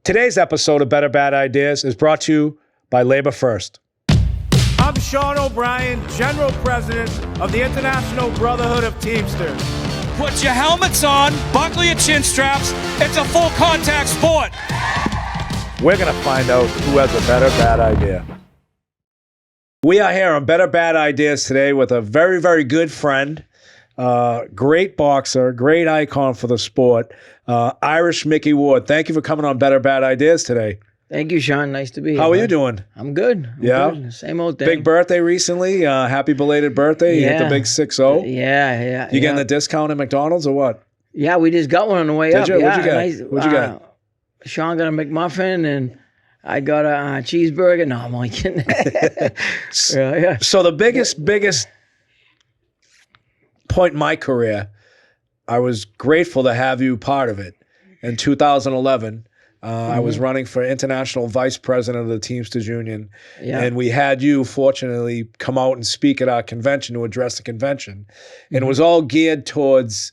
Today's episode of Better Bad Ideas is brought to you by LaborFirst. I'm Sean O'Brien, General President of the International Brotherhood of Teamsters. Put your helmets on, buckle your chin straps. It's a full contact sport. We're going to find out who has a better bad idea. We are here on Better Bad Ideas today with a very, very good friend, great boxer, great icon for the sport, Irish Micky Ward. Thank you for coming on Better Bad Ideas today. Thank you, Sean. Nice to be here. How are you doing? I'm good. Yeah? Good. Same old thing. Big birthday recently. Happy belated birthday. You hit the big 6-0. Yeah. You getting the discount at McDonald's or what? Yeah, we just got one on the way up. Did you? Yeah, What'd you get? nice. What'd you get? Sean got a McMuffin and I got a cheeseburger. No, I'm only kidding. Yeah. So the biggest point in my career, I was grateful to have you part of it. In 2011, I was running for international vice president of the Teamsters Union, and we had you, fortunately, come out and speak at our convention to address the convention, and it was all geared towards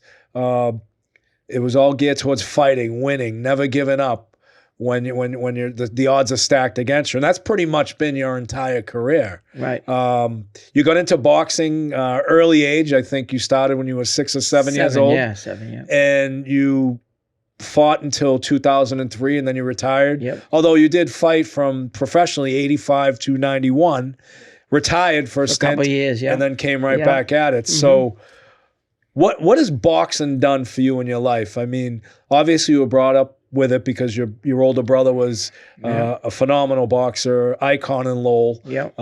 fighting, winning, never giving up when you're the odds are stacked against you, and that's pretty much been your entire career. Right. You got into boxing early age. I think you started when you were 6 or 7 years old. Yeah, 7. Yeah. And you fought until 2003, and then you retired. Yep. Although you did fight from professionally 85 to 91, retired for a stint, couple of years, yeah. and then came right back at it. So what has boxing done for you in your life? I mean, obviously you were brought up with it because your older brother was a phenomenal boxer, icon in Lowell. Yep.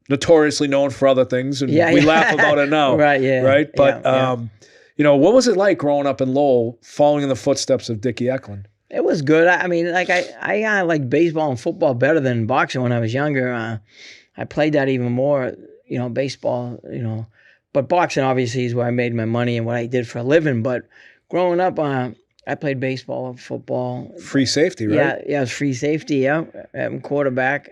Notoriously known for other things, and we laugh about it now. Right, yeah. Right? But you know, what was it like growing up in Lowell, following in the footsteps of Dicky Eklund? It was good. I mean, like I liked baseball and football better than boxing when I was younger. I played that even more, baseball, But boxing obviously is where I made my money and what I did for a living. But growing up, I played baseball, football. Free safety, right? Yeah, it was free safety, yeah. Quarterback.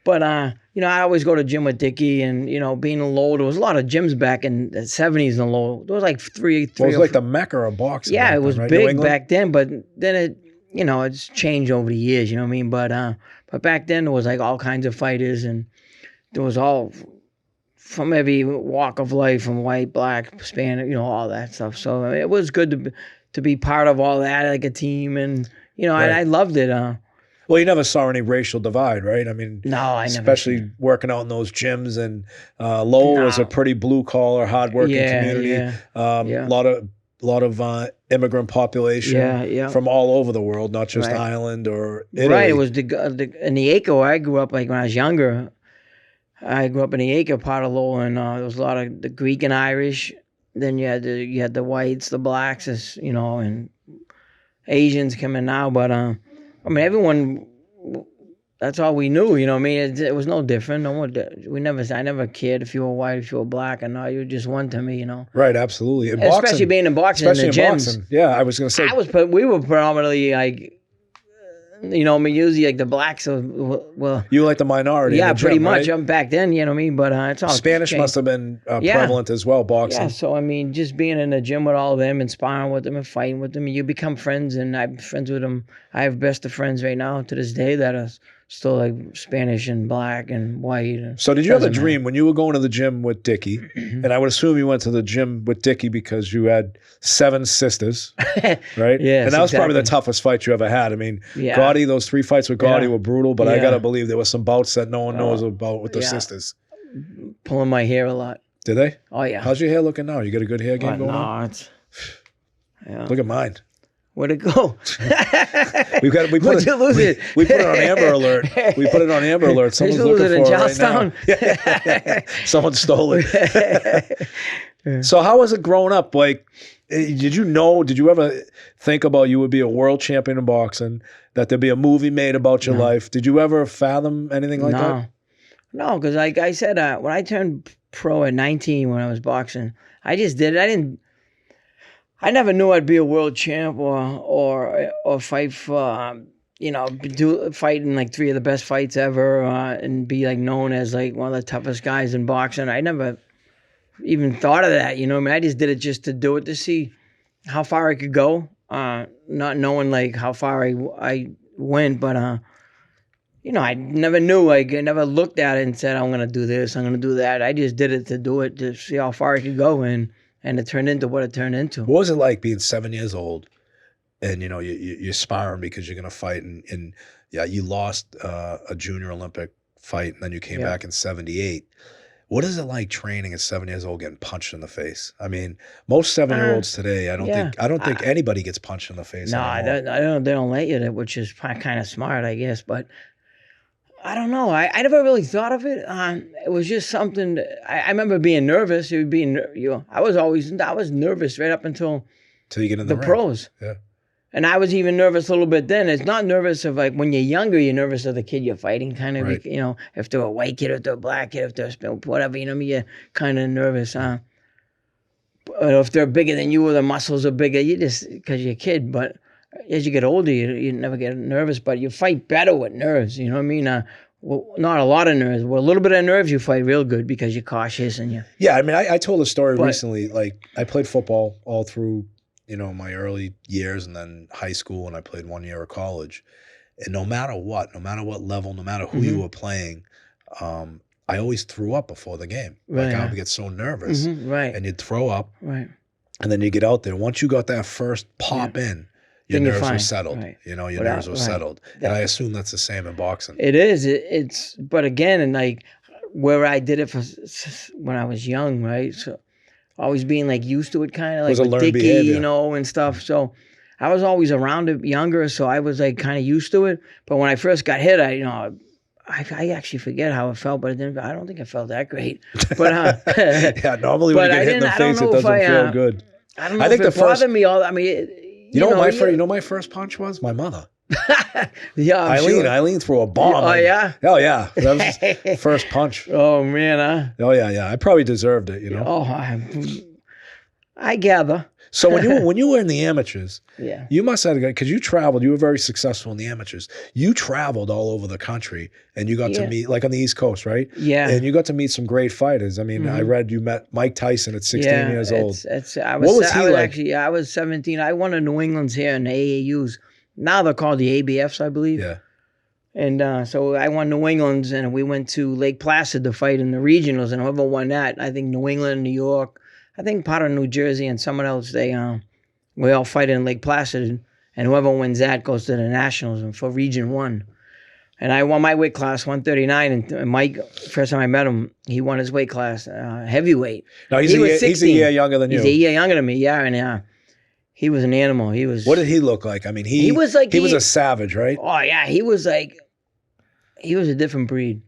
But I always go to gym with Dicky, and being in Lowell, there was a lot of gyms back in the 70s in Lowell. There was like three. Well, it was like the mecca of boxing. Yeah, it was right? big back then, but then it, it's changed over the years. You know what I mean? But back then there was like all kinds of fighters, and there was all from every walk of life, from white, black, Hispanic, all that stuff. So it was good to be part of all that, like a team, and Right. I loved it. Well, you never saw any racial divide, right? I mean, No, I never. especially working out in those gyms, and Lowell was a pretty blue collar, hard working community. A lot of immigrant population from all over the world, not just Ireland or Italy. Right, it was in the acre where I grew up. Like when I was younger, I grew up in the acre part of Lowell, and there was a lot of the Greek and Irish. Then you had the whites, the blacks, and Asians coming now. But I mean, everyone. That's all we knew, I mean, it was no different. No one. I never cared if you were white, if you were black, or not. You were just one to me, Right, absolutely. In especially boxing, being in boxing, in the gyms. Boxing. Yeah, I was going to say. We were predominantly like, usually like the blacks. Well, You were like the minority. yeah, in the gym, pretty much. Right? Back then, you know what I mean. But it's all Spanish changed. must have been prevalent as well, boxing. Yeah, so I mean, just being in the gym with all of them and sparring with them and fighting with them, you become friends, and I'm friends with them. I have best of friends right now to this day that are still like Spanish and black and white. So did you have a dream when you were going to the gym with Dicky? And I would assume you went to the gym with Dicky because you had 7 sisters, right? Yes, and that was probably the exactly. toughest fight you ever had. I mean, Yeah. Gotti, those 3 fights with Gotti were brutal, but I got to Yeah. believe there were some bouts that no one knows about with the sisters. Pulling my hair a lot. Did they? Oh yeah. How's your hair looking now? You got a good hair game going on? No, it's. Yeah. Look at mine. Where'd it go? We put Where'd you lose it? We put it on Amber Alert. We put it on Amber Alert. Someone's Did you lose looking it in for Charlestown? it right now. Someone stole it. So how was it growing up? Like, did you ever think about you would be a world champion in boxing, that there'd be a movie made about your life? Did you ever fathom anything like that? No, because like I said, when I turned pro at 19 when I was boxing, I just did it. I never knew I'd be a world champ or fight for fight in like 3 of the best fights ever and be like known as like one of the toughest guys in boxing. I never even thought of that, I mean, I just did it just to do it, to see how far I could go. not knowing like how far I went, but you know, I never knew. Like, I never looked at it and said, I'm gonna do this, I'm gonna do that. I just did it to see how far I could go, and it turned into what it turned into. What was it like being 7 years old, and you know you're sparring because you're gonna fight, and yeah, you lost a junior Olympic fight, and then you came back in '78. What is it like training at 7 years old, getting punched in the face? I mean, most 7-year-olds today, I don't think anybody gets punched in the face. No, they don't let you, which is kind of smart, I guess. But I don't know. I never really thought of it. It was just something. I remember being nervous. I was nervous right up until you get in the ring. pros. Yeah. And I was even nervous a little bit then. It's not nervous of like when you're younger, you're nervous of the kid you're fighting, kind of, right. You know, if they're a white kid, if they're a black kid, if they're whatever, you know what I mean? You're kind of nervous. But if they're bigger than you or the muscles are bigger, you just, because you're a kid. But as you get older, you never get nervous, but you fight better with nerves, you know what I mean? Well, not a lot of nerves. Well, a little bit of nerves, you fight real good because you're cautious and you. Yeah, I mean, I told a story recently. Like, I played football all through, you know, my early years, and then high school, and I played 1 year of college. And no matter what level, no matter who you were playing, I always threw up before the game. Right, like, I would get so nervous. Right. And you'd throw up. Right. And then you get out there. Once you got that first pop in, your nerves were settled. Right. You know, your nerves were settled. And I assume that's the same in boxing. It is. It's, but again, and like where I did it for when I was young, right? So always being like used to it, kind of like with Dicky, behavior. you know, and stuff. So I was always around it younger, so I was like kind of used to it. But when I first got hit, I actually forget how it felt, but I don't think it felt that great. But yeah, normally when you get hit in the face, it doesn't feel good. I don't know if it bothered me all. I mean, you know my first punch was? My mother. Yeah, Eileen threw a bomb. Oh, yeah? Oh, yeah. That was the first punch. Oh, man. Oh, yeah. I probably deserved it, you know? Oh, I gather. So when you were in the amateurs, yeah, you must have, because you traveled, you were very successful in the amateurs. You traveled all over the country, and you got to meet, like on the East Coast, right? Yeah. And you got to meet some great fighters. I mean, I read you met Mike Tyson at 16 years old. What was he like? Actually, I was 17. I won a New England's here in the AAUs. Now they're called the ABFs, I believe. Yeah. And so I won New England's, and we went to Lake Placid to fight in the regionals, and whoever won that, I think New England, New York, I think part of New Jersey and someone else, we all fight in Lake Placid, and whoever wins that goes to the Nationals and for Region 1. And I won my weight class, 139, and Mike, first time I met him, he won his weight class, heavyweight. No, he's a year younger than you. He's a year younger than me, yeah, and he was an animal. He was. What did he look like? I mean, he was a savage, right? Oh yeah, he was a different breed.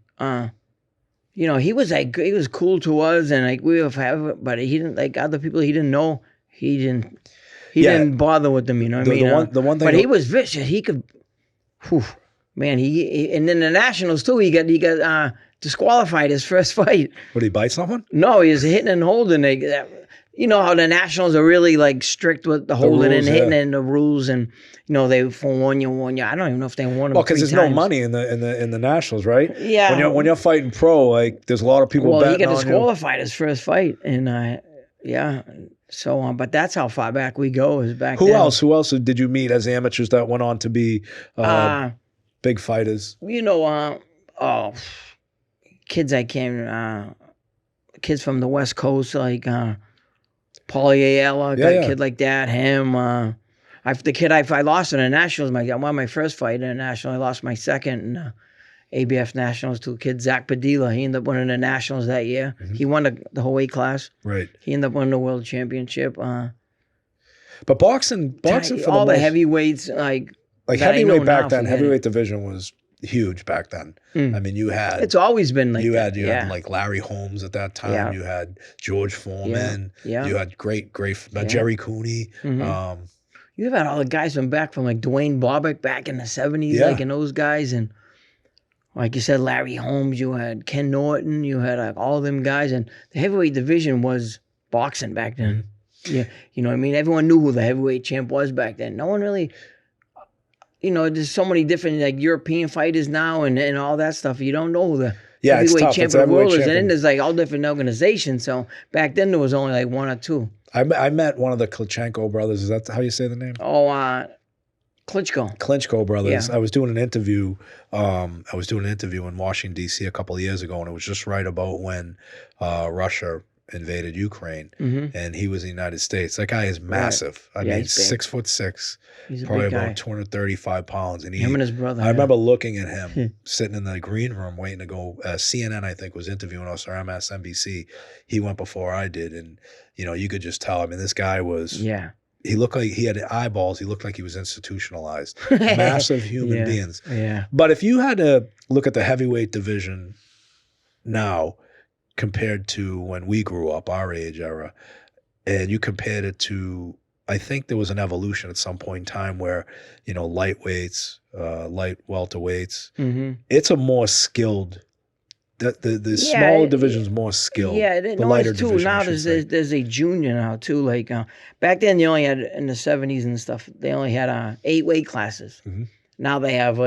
You know, he was cool to us, and like we were, but he didn't like other people. He didn't know. He didn't bother with them. You know what I mean? The one thing, but he was vicious. He could, man. He and then the Nationals too. He got disqualified his first fight. Would he bite someone? No, he was hitting and holding. You know how the Nationals are really like strict with the holding and hitting and the rules, and you know they warn you. I don't even know if they warn him. Well, because there's no money in the Nationals, right? Yeah. When you're fighting pro, like there's a lot of people. Well, betting he got disqualified on you. his first fight, and yeah. So but that's how far back we go. Is back. Who else did you meet as amateurs that went on to be big fighters? You know, kids kids from the West Coast, like. Paulie Ayala, kid like that. Him, the kid I lost in the Nationals. I won my first fight in the National. I lost my second in ABF Nationals to a kid, Zach Padilla. He ended up winning the Nationals that year. Mm-hmm. He won the whole weight class. Right. He ended up winning the world championship. But boxing for all the heavyweights, like heavyweight back then. Heavyweight division was huge back then. I mean, you had. It's always been like you had like Larry Holmes at that time. Yeah. You had George Foreman. Yeah. You had great Jerry Cooney. Mm-hmm. You had all the guys from like Dwayne Bobbitt back in the 70s, like in those guys, and like you said, Larry Holmes. You had Ken Norton. You had like all them guys, and the heavyweight division was boxing back then. Mm-hmm. Yeah, you know what I mean. Everyone knew who the heavyweight champ was back then. No one really. You know, there's so many different like European fighters now and all that stuff. You don't know who the heavyweight champion of the world is. And then there's like all different organizations. So back then there was only like one or two. I met one of the Klitschko brothers. Is that how you say the name? Oh, Klitschko brothers. Yeah. I was doing an interview. In Washington D.C. a couple of years ago, and it was just right about when Russia invaded Ukraine, and he was in the United States. That guy is massive. Right. I mean, 6'6". He's probably a big guy. about 235 pounds. And him and his brother. I remember looking at him sitting in the green room waiting to go. CNN, I think, was interviewing us, or MSNBC. He went before I did, and you could just tell. I mean, this guy was. Yeah. He looked like he had eyeballs. He looked like he was institutionalized. Massive human beings. Yeah. But if you had to look at the heavyweight division now compared to when we grew up, our age era, and you compared it to, I think there was an evolution at some point in time where, lightweights, light welterweights, it's a more skilled. The smaller division's more skilled. Yeah, the lighter too. division. Now there's a junior now too. Like back then, they only had in the 70s and stuff. They only had 8 weight classes. Now they have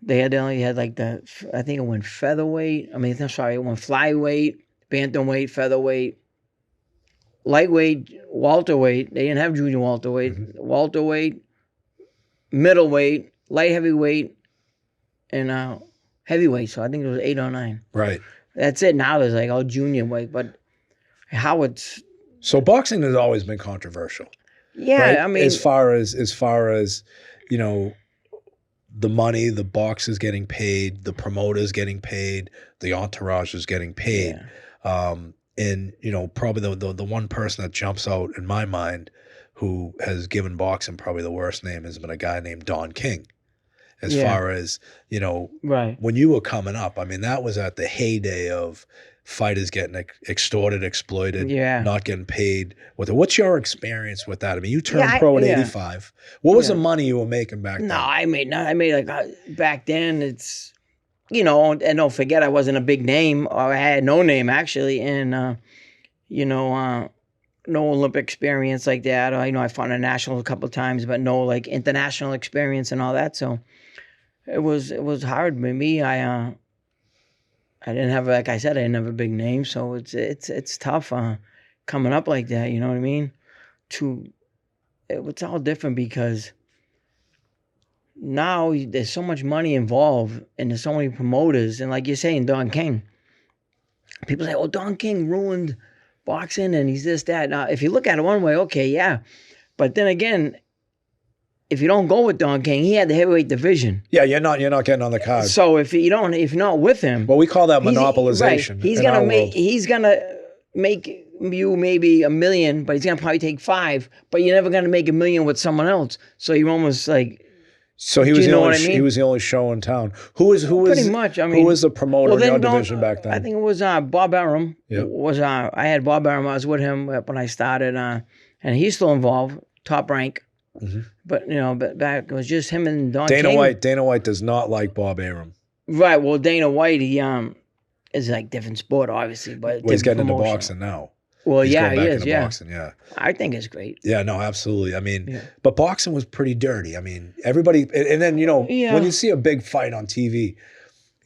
they only had like I think it went featherweight. I mean, it went flyweight, bantamweight, featherweight, lightweight, welterweight. They didn't have junior welterweight. Welterweight, middleweight, light heavyweight, and heavyweight. So I think it was 8 or 9. Right. That's it. Now there's like junior weight, but how it's. So boxing has always been controversial. Yeah, right? I mean, as far as the money, the boxers getting paid, the promoters getting paid, the entourage is getting paid. Yeah. And probably the one person that jumps out in my mind who has given boxing probably the worst name has been a guy named Don King. As far as, right. When you were coming up, I mean, that was at the heyday of fighters getting extorted, exploited, not getting paid. What's your experience with that? I mean, you turned pro in 85. What was the money you were making back then? No, I made like back then it's, and don't forget I wasn't a big name, or I had no name actually, and, no Olympic experience like that. I fought a national a couple of times, but no like international experience and all that. So it was hard with me. I didn't have, like I said, I didn't have a big name, so it's tough coming up like that. You know what I mean? It's all different because now there's so much money involved, and there's so many promoters, and like you're saying, Don King. People say, "Oh, Don King ruined boxing, and he's this, that." Now, if you look at it one way, okay, yeah, but then again, if you don't go with Don King, he had the heavyweight division. Yeah, you're not getting on the card. So if you're not with him, well, we call that monopolization. Right. He's gonna make you maybe $1 million, but he's gonna probably take 5. But you're never gonna make $1 million with someone else. So you're almost like. So he was he was the only show in town. Who was pretty much? I mean, who was the promoter in your division back then? I think it was Bob Arum. Yep. I had Bob Arum. I was with him when I started, and he's still involved, top rank. But but back it was just him and Don King. Dana White does not like Bob Arum. Right. Well, Dana White, he is like different sport, obviously, but he's getting into boxing now. Well, he's he is. Yeah. Boxing, yeah. I think it's great. Yeah. No, absolutely. I mean, but boxing was pretty dirty. I mean, everybody, and then when you see a big fight on TV,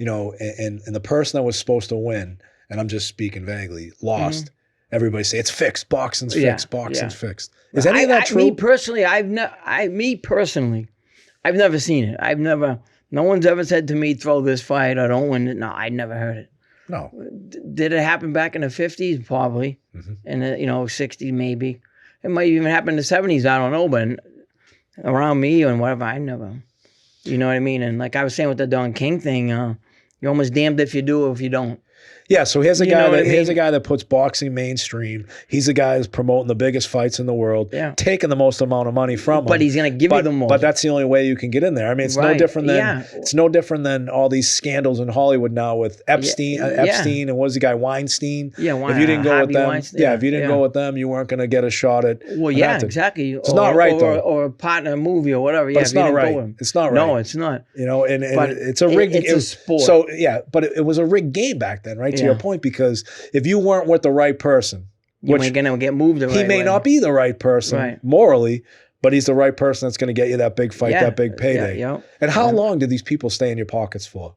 and the person that was supposed to win, and I'm just speaking vaguely, lost. Everybody say it's fixed. Boxing's fixed. Boxing's fixed. Is any of that true? Me personally, I've never seen it. No one's ever said to me, throw this fight or don't win it. No, I never heard it. No. Did it happen back in the 50s? Probably. In the 60s maybe. It might even happen in the 70s. I don't know, but around me and whatever, I never. You know what I mean? And like I was saying with the Don King thing, you're almost damned if you do or if you don't. Yeah, so here's a guy that puts boxing mainstream. He's the guy who's promoting the biggest fights in the world, taking the most amount of money from them. But he's going to give you the most. But that's the only way you can get in there. I mean, it's no different than all these scandals in Hollywood now with Epstein, and what was the guy, Weinstein? Yeah, if you didn't go with them, Weinstein. if you didn't go with them, you weren't going to get a shot at. Well, exactly. It's not right though. Or a partner in a movie or whatever. But it's not right. It's not right. No, it's not. And it's a rigged. It's a sport. So but it was a rigged game back then, right? To your point, because if you weren't with the right person, you're going to get moved the right way. He may not be the right person morally, but he's the right person that's going to get you that big fight, that big payday. Yeah. And how long did these people stay in your pockets for?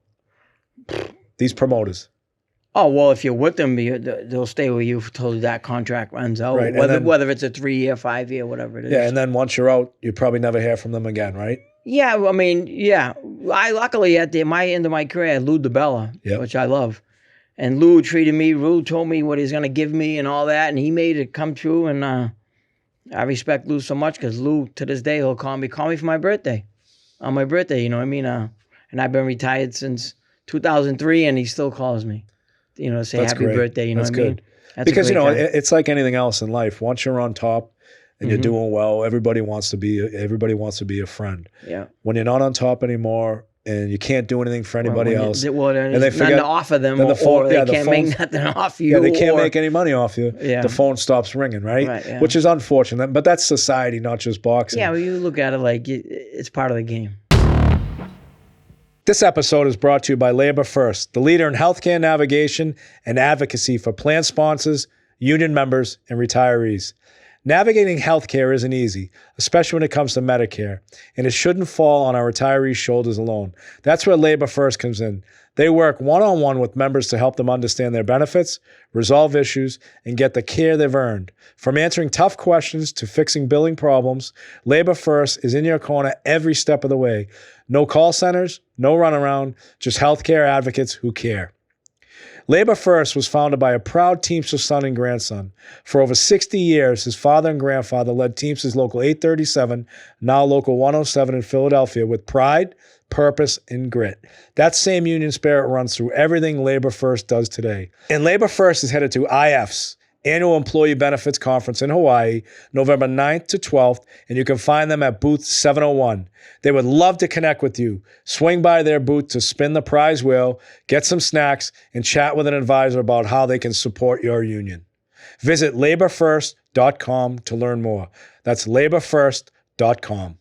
These promoters? Oh, well, if you're with them, they'll stay with you until that contract runs out. Right, Whether it's a 3-year, 5-year, whatever it is. Yeah, and then once you're out, you probably never hear from them again, right? Yeah, I mean, yeah. I luckily at my end of my career, I had Lou DiBella, which I love. And Lou told me what he's going to give me and all that, and he made it come true. And I respect Lou so much because Lou, to this day, he'll call me for my birthday. On my birthday, you know what I mean? And I've been retired since 2003, and he still calls me, to say happy birthday, you know what I mean? That's because, it's like anything else in life. Once you're on top and you're doing well, everybody wants to be a friend. Yeah. When you're not on top anymore and you can't do anything for anybody else, and they forget to offer them, they can't make nothing off you. Yeah, they can't make any money off you. Yeah. The phone stops ringing, right? Which is unfortunate, but that's society, not just boxing. Yeah, well, you look at it like it's part of the game. This episode is brought to you by LaborFirst, the leader in healthcare navigation and advocacy for plan sponsors, union members, and retirees. Navigating healthcare isn't easy, especially when it comes to Medicare, and it shouldn't fall on our retirees' shoulders alone. That's where LaborFirst comes in. They work one-on-one with members to help them understand their benefits, resolve issues, and get the care they've earned. From answering tough questions to fixing billing problems, LaborFirst is in your corner every step of the way. No call centers, no runaround, just healthcare advocates who care. LaborFirst was founded by a proud Teamster son and grandson. For over 60 years, his father and grandfather led Teamsters Local 837, now Local 107 in Philadelphia, with pride, purpose, and grit. That same union spirit runs through everything LaborFirst does today. And LaborFirst is headed to IF's Annual Employee Benefits Conference in Hawaii, November 9th to 12th, and you can find them at booth 701. They would love to connect with you. Swing by their booth to spin the prize wheel, get some snacks, and chat with an advisor about how they can support your union. Visit LaborFirst.com to learn more. That's LaborFirst.com.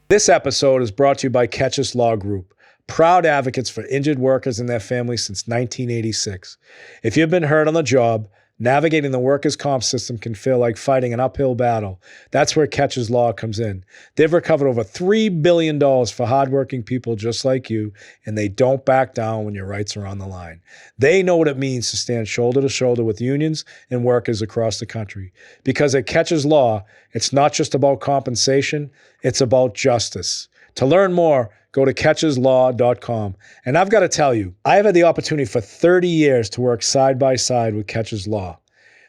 This episode is brought to you by Catches Law Group, proud advocates for injured workers and their families since 1986. If you've been hurt on the job, navigating the workers' comp system can feel like fighting an uphill battle. That's where Catches Law comes in. They've recovered over $3 billion for hardworking people just like you, and they don't back down when your rights are on the line. They know what it means to stand shoulder to shoulder with unions and workers across the country. Because at Catches Law, it's not just about compensation, it's about justice. To learn more, go to catcheslaw.com. And I've got to tell you, I've had the opportunity for 30 years to work side by side with Catches Law.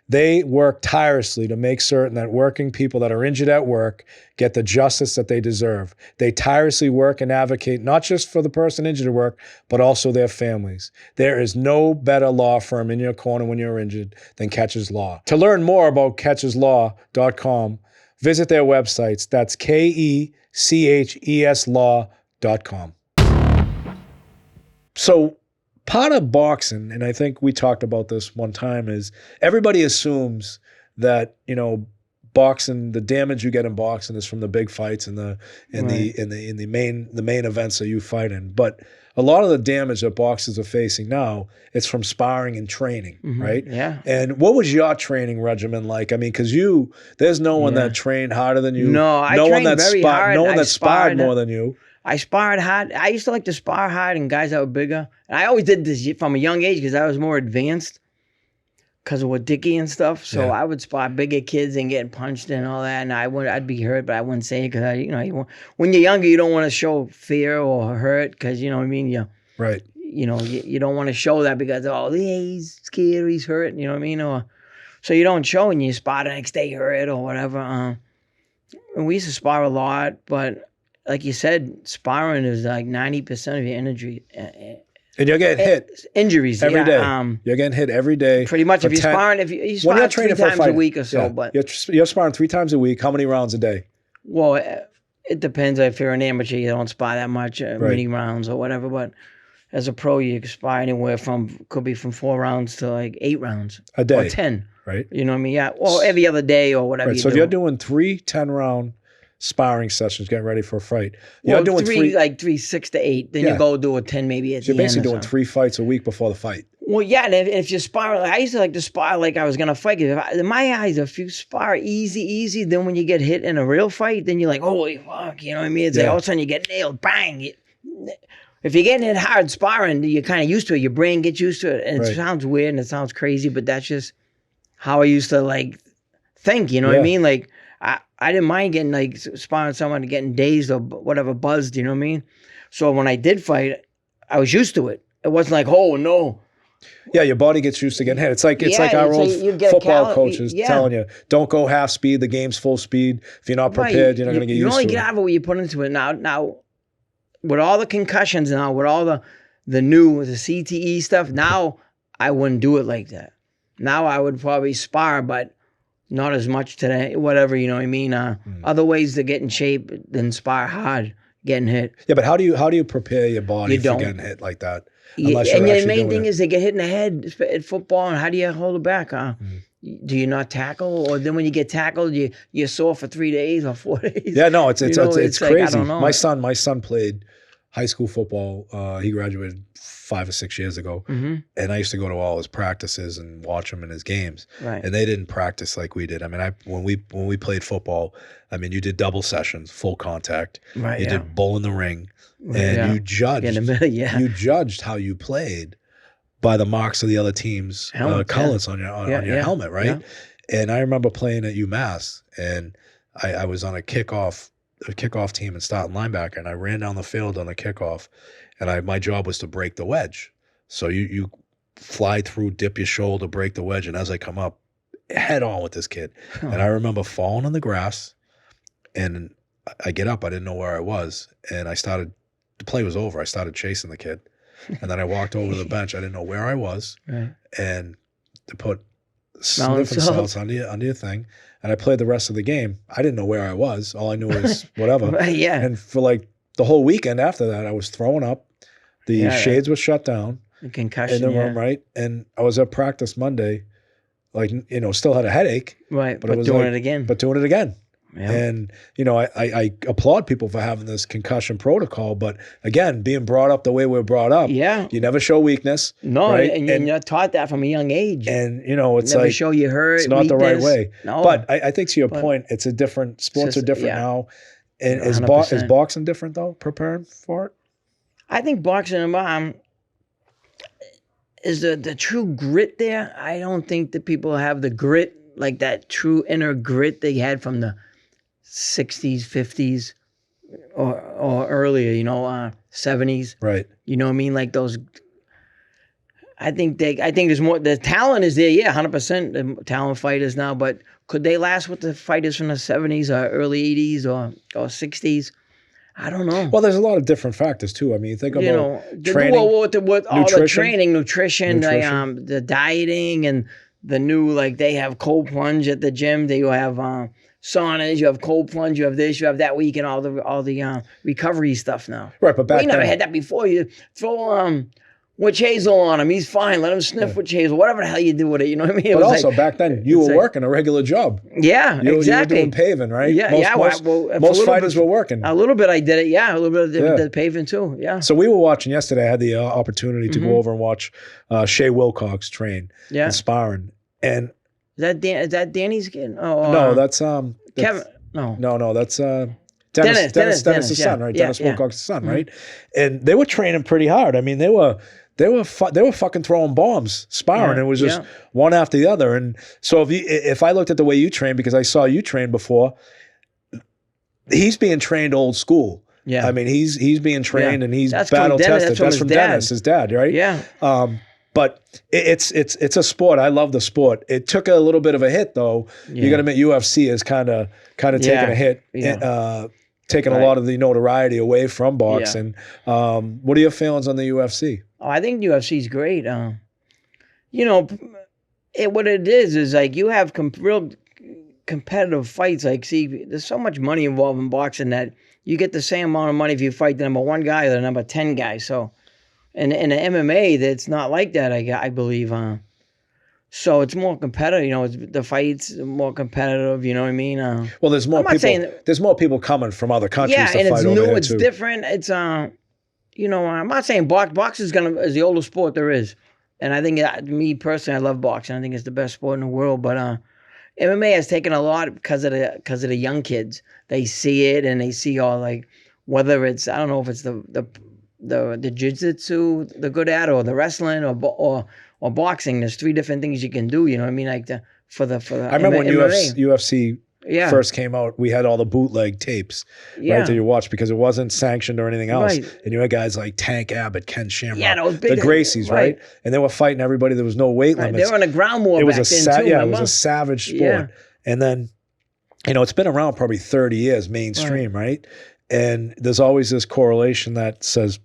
They work tirelessly to make certain that working people that are injured at work get the justice that they deserve. They tirelessly work and advocate not just for the person injured at work, but also their families. There is no better law firm in your corner when you're injured than Catches Law. To learn more about catcheslaw.com, visit their websites. That's KECHESlaw.com. So part of boxing, and I think we talked about this one time, is everybody assumes that, boxing, the damage you get in boxing is from the big fights and the main events that you fight in. But a lot of the damage that boxers are facing now, it's from sparring and training, right? Yeah. And what was your training regimen like? I mean, because there's no one that trained harder than you. No, I trained very hard. No one that sparred more than you. I sparred hard. I used to like to spar hard and guys that were bigger. And I always did this from a young age because I was more advanced because of what Dicky and stuff. So I would spar bigger kids and get punched and all that. And I'd be hurt, but I wouldn't say it because when you're younger, you don't want to show fear or hurt because you know what I mean. Right. You don't want to show that because he's scared, he's hurt. You know what I mean? So you don't show and you spar the next day hurt or whatever. And we used to spar a lot, but like you said, sparring is like 90% of your energy. And you're getting hit. Injuries. Every day. You're getting hit every day. Pretty much. If you're sparring, you spar 3 times a week or so. Yeah. But you're sparring 3 times a week. How many rounds a day? Well, it depends. If you're an amateur, you don't spar that much, many rounds or whatever. But as a pro, you can spar anywhere could be from 4 rounds to like 8 rounds. A day. Or 10. Right. You know what I mean? Yeah. Well, every other day or whatever. Right. So if you're doing 3 10-round sparring sessions, getting ready for a fight. You're doing 3 6 to 8. Then you go do a 10 maybe at the end. You're basically doing 3 fights a week before the fight. Well, yeah, and if you spar, I used to like to spar like I was going to fight. In my eyes, if you spar easy, then when you get hit in a real fight, then you're like, holy fuck, you know what I mean? It's like all of a sudden you get nailed, bang. if you're getting it hard sparring, you're kind of used to it. Your brain gets used to it. And Right. it sounds weird and it sounds crazy, but that's just how I used to like think, you know what I mean? Like I didn't mind getting like sparring someone, getting dazed or whatever, buzzed, you know what I mean? So when I did fight, I was used to it. It wasn't like, oh no. Yeah, your body gets used to getting hit. It's like our old football coaches telling you, don't go half speed. The game's full speed. If you're not prepared, you're not going to get used to it. You only get out of it what you put into it. Now, with all the concussions now, with all the CTE stuff, now I wouldn't do it like that. Now I would probably spar, but not as much today. Whatever, you know what I mean? Other ways to get in shape than spar hard, getting hit. Yeah, but how do you prepare your body for getting hit like that? And the main thing is they get hit in the head at football, and how do you hold it back? Do you not tackle, or then when you get tackled, you're sore for 3 days or 4 days? Yeah, no, it's crazy. Like, I don't know. My son played high school football. He graduated 5 or 6 years ago, and I used to go to all his practices and watch him in his games. Right. And they didn't practice like we did. I mean, when we played football, I mean, you did double sessions, full contact. Right. You did bull in the ring, and you judged. You judged how you played by the marks of the other team's colors on your helmet, right? Yeah. And I remember playing at UMass, and I was on a kickoff team and starting linebacker, and I ran down the field on a kickoff, and my job was to break the wedge. So you fly through, dip your shoulder, break the wedge, and as I come up, head on with this kid. And I remember falling on the grass, and I get up, I didn't know where I was, and the play was over. I started chasing the kid. And then I walked over to the bench. I didn't know where I was. Right. And to put sniffing salts under your thing. And I played the rest of the game. I didn't know where I was. All I knew was whatever. Yeah. And for like the whole weekend after that, I was throwing up. The shades were shut down. The concussion, in the room, right? And I was at practice Monday, like, still had a headache. Right, but doing it again. But doing it again. Yeah. And, I applaud people for having this concussion protocol. But again, being brought up the way we're brought up, you never show weakness. No, right? and you're not taught that from a young age. And, it's never like, show you hurt. It's not the right way. No. But I think to your point, it's a different, sports are different now. And is boxing different, though, preparing for it? I think boxing, is the true grit there. I don't think that people have the grit, like that true inner grit they had from the 60s, 50s, or earlier, 70s. Right. You know what I mean? Like those. I think there's more. The talent is there, 100%. The talent fighters now, but could they last with the fighters from the 70s or early 80s or 60s? I don't know. Well, there's a lot of different factors too. I mean, think about training, with all the training, nutrition. The dieting, and the new, like, they have cold plunge at the gym. They have saunas. You have cold plunge. You have this. You have that. Week and all the recovery stuff now. Right, but we never had that before. You throw witch hazel on him. He's fine. Let him sniff witch hazel. Whatever the hell you do with it. You know what I mean? But also back then, you were working a regular job. Yeah, exactly. You were doing paving, right? Yeah, most fighters were working. A little bit I did it. Yeah, a little bit of the paving too. Yeah. So we were watching yesterday. I had the opportunity to go over and watch Shea Wilcox train and sparring. And is that Danny's kid? No, that's Kevin. No, that's Dennis's son, right? Dennis Wilcox's son, right? And they were training pretty hard. I mean, they were fucking throwing bombs, sparring. It was just one after the other. And so if I looked at the way you train, because I saw you train before, he's being trained old school. Yeah, I mean, he's being trained and he's battle tested. That's from Dennis, his dad, right? Yeah. But it's a sport. I love the sport. It took a little bit of a hit, though. You got to admit, UFC is kind of taking a hit, taking a lot of the notoriety away from boxing. What are your feelings on the UFC? Oh, I think UFC is great. What it is like you have real competitive fights. Like, see, there's so much money involved in boxing that you get the same amount of money if you fight the number 1 guy or the number 10 guy. So. And in the MMA, that's not like that, I believe. So it's more competitive. The fights are more competitive. You know what I mean? Well, there's more people. There's more people coming from other countries to fight over there too. Yeah, and it's new. It's different. It's I'm not saying boxing is the oldest sport there is, and I think me personally, I love boxing. I think it's the best sport in the world. But MMA has taken a lot because of the young kids. They see it and they see all, like, whether it's, I don't know if it's the the jiu-jitsu they're good at, or the wrestling, or boxing. There's 3 different things you can do. You know what I mean? Like for the I remember when MMA. UFC Yeah. first came out, we had all the bootleg tapes, Yeah. right, that you watched because it wasn't sanctioned or anything else. Right. And you had guys like Tank Abbott, Ken Shamrock, Yeah, those big- the Gracies, right? And they were fighting everybody. There was no weight Right. limits. They were on the ground more It was back a then too. it was remember? a savage sport. Yeah. And then, you know, it's been around probably 30 years mainstream, right? And there's always this correlation that says,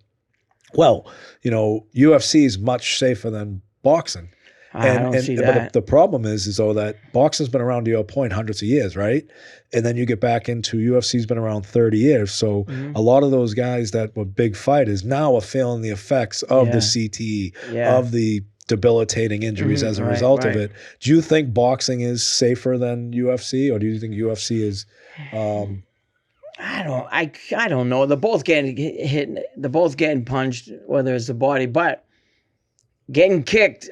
well, you know, UFC is much safer than boxing. I don't see that. But the problem is though that boxing's been around, to your point, hundreds of years, right? And then you get back into UFC's been around 30 years. So a lot of those guys that were big fighters now are feeling the effects of the CTE, of the debilitating injuries as a result of it. Do you think boxing is safer than UFC, or do you think UFC is? I don't know. They're both getting hit. They're both getting punched, whether it's the body, but getting kicked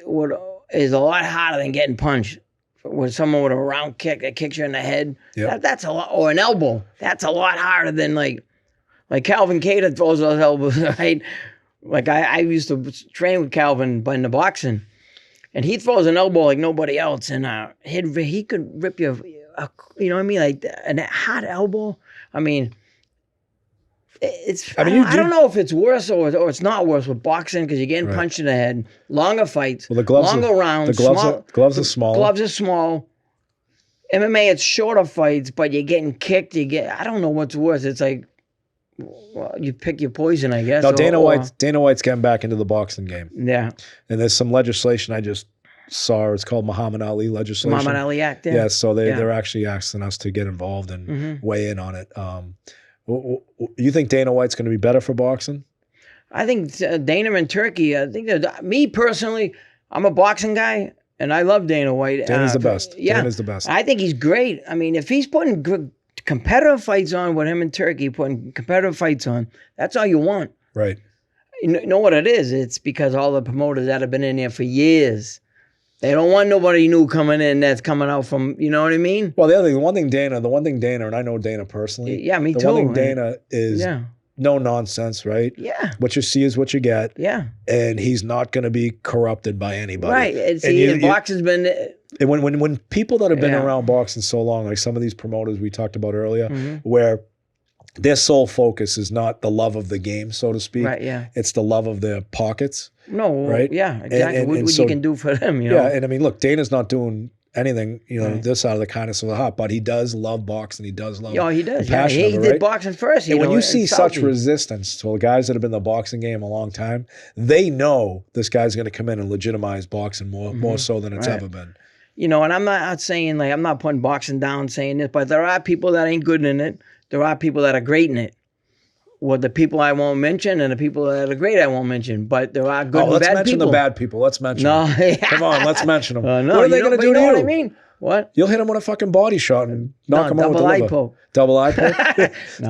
is a lot harder than getting punched. With someone with a round kick that kicks you in the head, that's a lot, or an elbow. That's a lot harder than like Calvin Cater throws those elbows, right? Like I used to train with Calvin, but in the boxing, and he throws an elbow like nobody else, and he could rip you, you know what I mean, like a hot elbow. I mean, I don't know if it's worse or it's not worse with boxing because you're getting punched in the head, longer fights, longer rounds. The gloves are small. Gloves are small. MMA, it's shorter fights, but you're getting kicked. I don't know what's worse. It's like, well, you pick your poison, I guess. Now Dana White's getting back into the boxing game. Yeah. And there's some legislation I just saw. It's called Muhammad Ali legislation. Muhammad Ali Act. Yeah. So they're actually asking us to get involved and weigh in on it. You think Dana White's going to be better for boxing? I think Dana in Turkey. I think me personally, I'm a boxing guy, and I love Dana White. Dana's the best. Yeah, Dana's the best. I think he's great. I mean, if he's putting competitive fights on with him in Turkey, putting competitive fights on, that's all you want. Right. You know what it is? It's because all the promoters that have been in there for years, they don't want nobody new coming in that's coming out from, you know what I mean? Well, the one thing Dana, and I know Dana personally. Yeah, me too. The one thing Dana is no nonsense, right? Yeah. What you see is what you get. Yeah. And he's not going to be corrupted by anybody. Right. And boxing's been... And when people that have been around boxing so long, like some of these promoters we talked about earlier, where their sole focus is not the love of the game, so to speak. Right, yeah. It's the love of their pockets. No, right? Yeah, exactly. What you can do for them, you know? Yeah, and I mean, look, Dana's not doing anything, you know, this out of the kindness of the heart, but he does love boxing. He does love he does. the passion He of it, did right? boxing first. And when you see such resistance to the guys that have been in the boxing game a long time, they know this guy's going to come in and legitimize boxing more so than it's ever been. You know, and I'm not saying, like, I'm not putting boxing down saying this, but there are people that ain't good in it. There are people that are great in it. Well, the people I won't mention and the people that are great I won't mention, but there are good and bad people. Let's mention the bad people. Let's mention them. Come on, let's mention them. No, what are they going to do to you? What I mean? What? You'll hit him with a fucking body shot and knock him out with the liver. Double eye poke?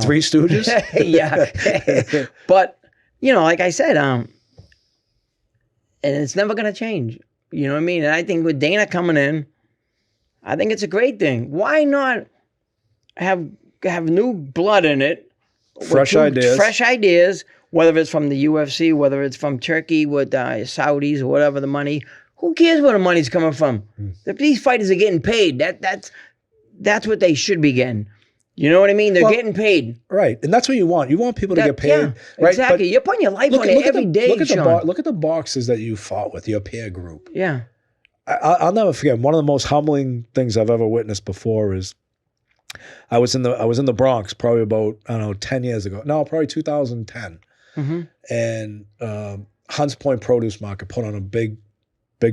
Three Stooges? Yeah. But, you know, like I said, and it's never going to change. You know what I mean? And I think with Dana coming in, I think it's a great thing. Why not have new blood in it? Fresh ideas, whether it's from the UFC, whether it's from Turkey with Saudis or whatever the money. Who cares where the money's coming from? If these fighters are getting paid, that's what they should be getting. You know what I mean? They're getting paid. Right. And that's what you want. You want people to get paid. Yeah, right? Exactly. But you're putting your life on it every day, Sean. Look at the boxers that you fought with, your peer group. Yeah. I'll never forget. One of the most humbling things I've ever witnessed before is I was in the Bronx probably about, 10 years ago. No, probably 2010. And Hunts Point Produce Market put on a big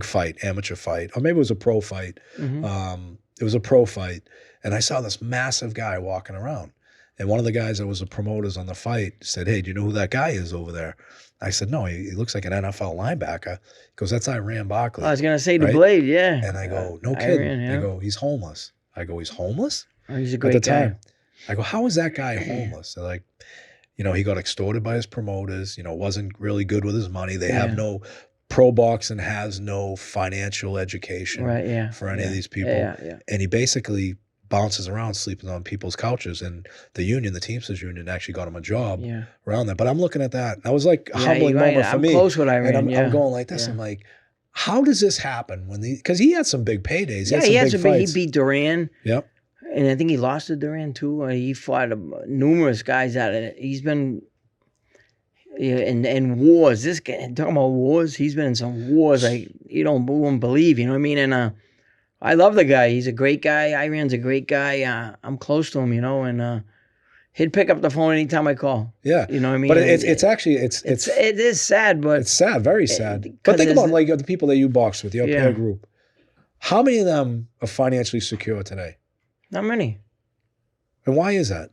fight, amateur fight. Or maybe it was a pro fight. It was a pro fight. And I saw this massive guy walking around. And one of the guys that was the promoters on the fight said, "Hey, do you know who that guy is over there?" I said, "No, he looks like an NFL linebacker." He goes, "That's Iran Barkley." I was going to say the Blade, yeah. And I go, "No kidding." I go, "He's homeless." I go, "He's homeless?" Oh, he's a great guy. Time. I go, "How is that guy homeless?" They're like, he got extorted by his promoters, wasn't really good with his money. They have no, pro boxing has no financial education for any of these people. And he basically bounces around sleeping on people's couches, and the union, the Teamsters union, actually got him a job around that. But I'm looking at that, and that was like a humbling moment for me. I'm close with Iran, and I'm going like this. I'm like, how does this happen because he had some big paydays. He had some big fights. He beat Duran. Yep. And I think he lost to Duran too. He fought numerous guys out of it. He's been in wars. This guy, talking about wars, he's been in some wars like you wouldn't believe. You know what I mean? And I love the guy. He's a great guy. Iran's a great guy. I'm close to him, you know, and he'd pick up the phone anytime I call. Yeah, you know what I mean. But it is sad, but it's sad, very sad. But think about like the people that you boxed with, your peer group. How many of them are financially secure today? Not many. And why is that?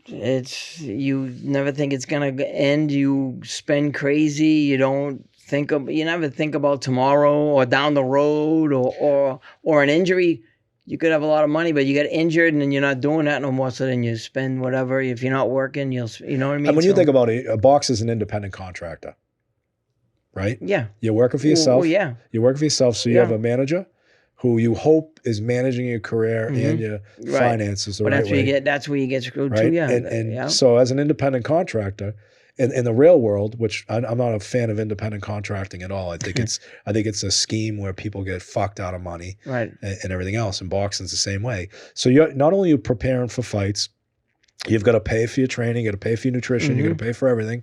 You never think it's gonna end. You spend crazy. You never think about tomorrow or down the road or an injury. You could have a lot of money, but you get injured and then you're not doing that no more. So then you spend whatever. If you're not working, you know what I mean? And when you think about it, a box is an independent contractor, right? Yeah. You're working for yourself. Well, yeah. You're working for yourself, so you have a manager who you hope is managing your career and your finances the right way. That's where you get screwed right? too, yeah. And so as an independent contractor, in the real world, which I'm not a fan of independent contracting at all. I think it's a scheme where people get fucked out of money and everything else. And boxing's the same way. So you're not only preparing for fights, you've got to pay for your training, you got to pay for your nutrition, you got to pay for everything.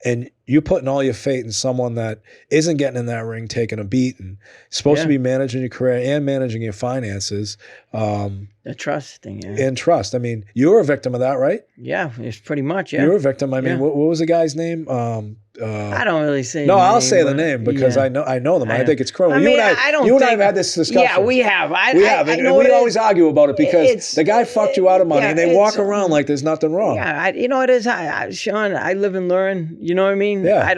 And you're putting all your faith in someone that isn't getting in that ring, taking a beat, and supposed to be managing your career and managing your finances. The trust thing, And trust. I mean, you were a victim of that, right? Yeah, it's pretty much, You were a victim. I mean, what was the guy's name? I don't really say. No, I'll say the name because I know them. I think it's criminal. You and I have had this discussion. Yeah, we have. And we always argue about it because the guy fucked you out of money, and they walk around like there's nothing wrong. Yeah, you know it is. Sean, I live and learn. You know what I mean? Yeah.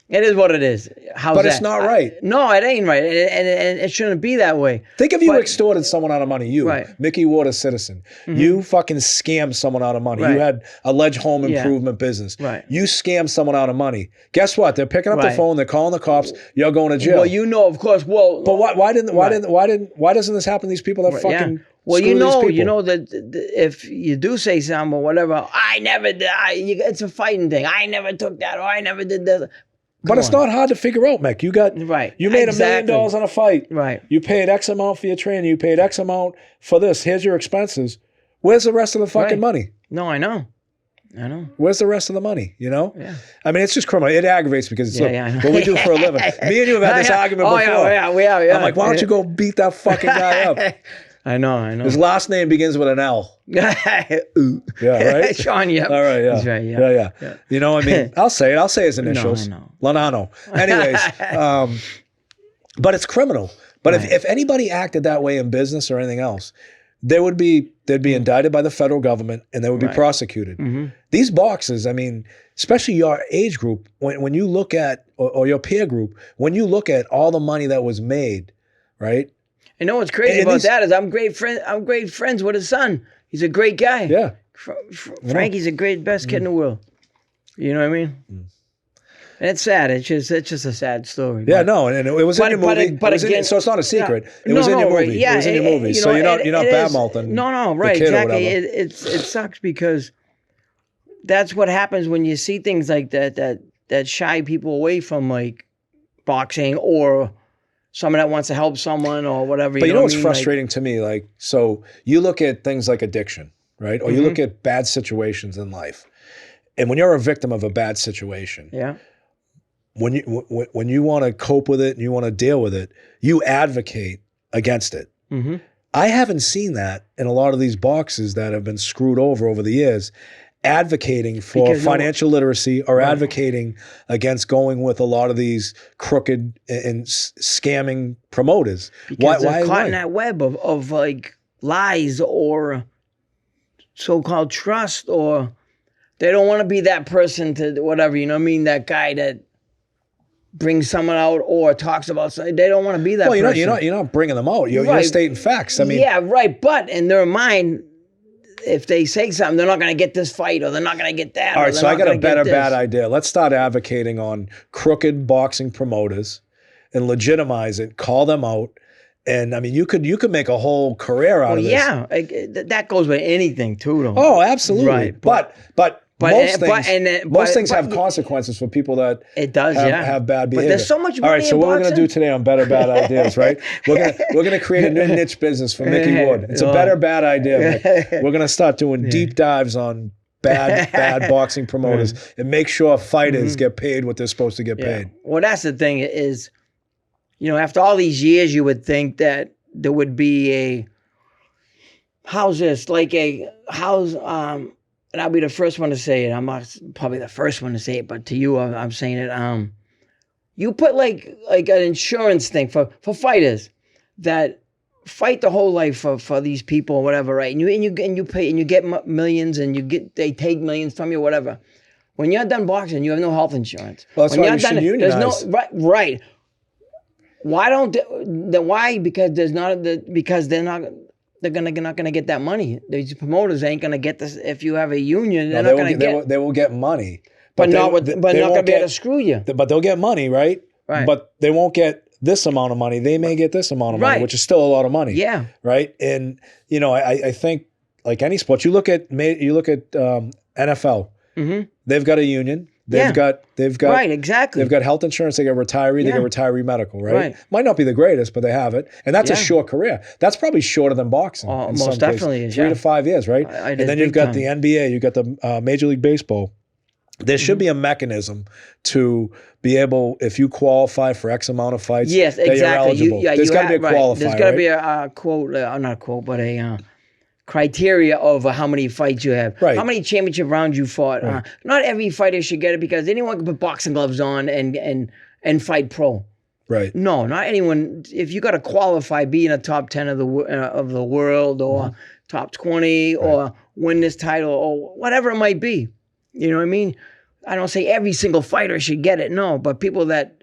It is what it is. But it's not right. No, it ain't right, and it shouldn't be that way. Think if you extorted someone out of money. You, Micky Ward, a citizen. You fucking scammed someone out of money. You had alleged home improvement business. You scammed someone out of money. Guess what? They're picking up the phone. They're calling the cops. You're going to jail. Well, you know, of course. Well, but why doesn't this happen to these people that fucking? Well, you know that if you do say something or whatever, I never did. It's a fighting thing. I never took that, or I never did that. But it's not hard to figure out, Mick. You made $1 million on a fight. Right. You paid X amount for your training. You paid X amount for this. Here's your expenses. Where's the rest of the fucking money? No, I know. Where's the rest of the money? You know? Yeah. I mean, it's just criminal. It aggravates because it's what we do for a living. Me and you have had this argument before. Yeah, we have. I'm like, why don't you go beat that fucking guy up? I know. His last name begins with an L. Yeah, right? Sean, yeah. All right, yeah. He's right, yeah. You know what I mean? I'll say it. I'll say his initials. No, I know. Lanano. Anyways, but it's criminal. But if anybody acted that way in business or anything else, they'd be indicted by the federal government and they would be prosecuted. These boxers, I mean, especially your age group, when you look at, or your peer group, when you look at all the money that was made, right? You know what's crazy about that is I'm great friends with his son. He's a great guy. Yeah. Frankie's a best kid in the world. You know what I mean? And it's sad. It's just a sad story. Yeah, no, and it was in your movie. So it's not a secret. It was in your movie. Yeah, it was in your movie. So you're not bad-mouthing. No, right, exactly. It sucks because that's what happens when you see things like that shy people away from like boxing or someone that wants to help someone or whatever. But you know what's frustrating to me? Like, so you look at things like addiction, right? Or you look at bad situations in life. And when you're a victim of a bad situation, when you want to cope with it and you want to deal with it, you advocate against it. I haven't seen that in a lot of these boxes that have been screwed over the years, advocating for financial literacy or advocating against going with a lot of these crooked and scamming promoters. Because they're caught in that web of like lies or so-called trust, or they don't want to be that person to whatever, you know what I mean? That guy that brings someone out or talks about something. They don't want to be that person. Well, you're not bringing them out. You're stating facts. I mean, yeah, right. But in their mind, if they say something, they're not going to get this fight or they're not going to get that. All right, so I got a bad idea. Let's start advocating on crooked boxing promoters and legitimize it, call them out, And I mean, you could make a whole career out of this. Yeah, that goes with anything too, though. Oh, absolutely. Right, But most things have consequences for people that it does, have bad behavior. But there's so much money. All right, so what we're going to do today on Better Bad Ideas, right? We're going to create a new niche business for Micky Ward. It's a better bad idea. We're going to start doing deep dives on bad boxing promoters and make sure fighters get paid what they're supposed to get paid. Well, that's the thing is, after all these years, you would think that there would be and I'll be the first one to say it. I'm not probably the first one to say it, but to you, I'm saying it. You put like an insurance thing for fighters that fight the whole life for these people or whatever, right? And you pay and you get millions and they take millions from you, whatever. When you're done boxing, you have no health insurance. Well, that's why you should unionize. There's no right. Why don't they? Why? Because they're not. They're not gonna get that money. These promoters ain't gonna get this. If you have a union, they're not gonna get. They will get money, but not gonna be able to screw you. But they'll get money, right? Right. But they won't get this amount of money. They may get this amount of money, which is still a lot of money. Yeah. Right. And I think like any sport, you look at NFL. Mm-hmm. They've got a union. They've got right, exactly. They've got health insurance. They get retiree. They get retiree medical. Right? Might not be the greatest, but they have it, and that's a short career. That's probably shorter than boxing. Most definitely is 3 to 5 years, right? And then you've got the NBA. You've got the Major League Baseball. There should be a mechanism to be able, if you qualify for X amount of fights, yes, exactly. You're eligible. There's got to be a qualifier. There's got to be a quote, not a quote, but a criteria of how many fights you have, how many championship rounds you fought. Not every fighter should get it because anyone can put boxing gloves on and fight pro. Right. No, not anyone. If you got to qualify, be in a top 10 of the world or top 20 or win this title or whatever it might be. You know what I mean? I don't say every single fighter should get it. No, but people that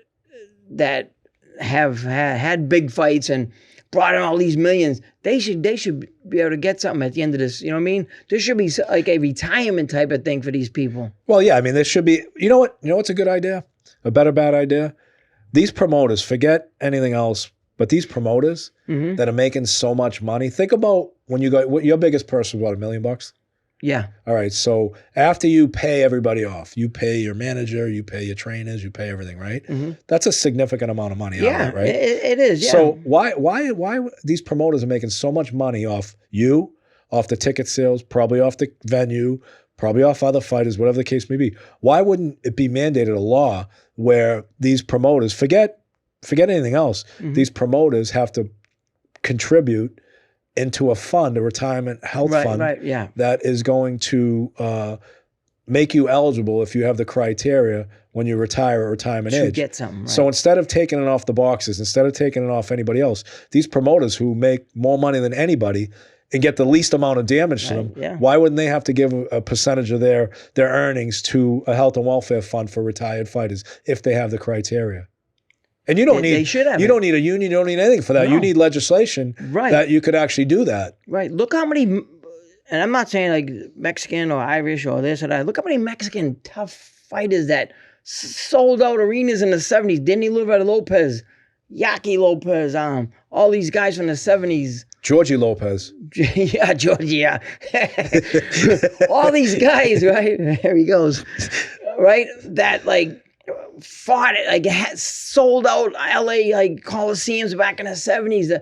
have had big fights and brought in all these millions, they should be able to get something at the end of this. You know what I mean? There should be like a retirement type of thing for these people. Well, yeah. I mean, there should be. You know what? You know what's a good idea? A better bad idea? These promoters, forget anything else, but these promoters that are making so much money. Think about when you got your biggest purse was what, $1 million? Yeah. All right. So after you pay everybody off, you pay your manager, you pay your trainers, you pay everything, right? Mm-hmm. That's a significant amount of money. Yeah, out of it, right? It is. Yeah. So why these promoters are making so much money off you, off the ticket sales, probably off the venue, probably off other fighters, whatever the case may be? Why wouldn't it be mandated a law where these promoters forget anything else? These promoters have to contribute into a fund, a retirement health fund that is going to make you eligible if you have the criteria when you retire at retirement age. Get something, right. So instead of taking it off the boxes, instead of taking it off anybody else, these promoters who make more money than anybody and get the least amount of damage to them, why wouldn't they have to give a percentage of their earnings to a health and welfare fund for retired fighters if they have the criteria? And you don't need a union, you don't need anything for that. No. You need legislation that you could actually do that. Right. Look how many, and I'm not saying like Mexican or Irish or this or that. Look how many Mexican tough fighters that sold out arenas in the 70s. Denny Lopez, Yaki Lopez, all these guys from the 70s. Georgie Lopez. Yeah, Georgie, yeah. All these guys, right? There he goes. Right? That like fought it, like sold out LA like Coliseums back in the 70s.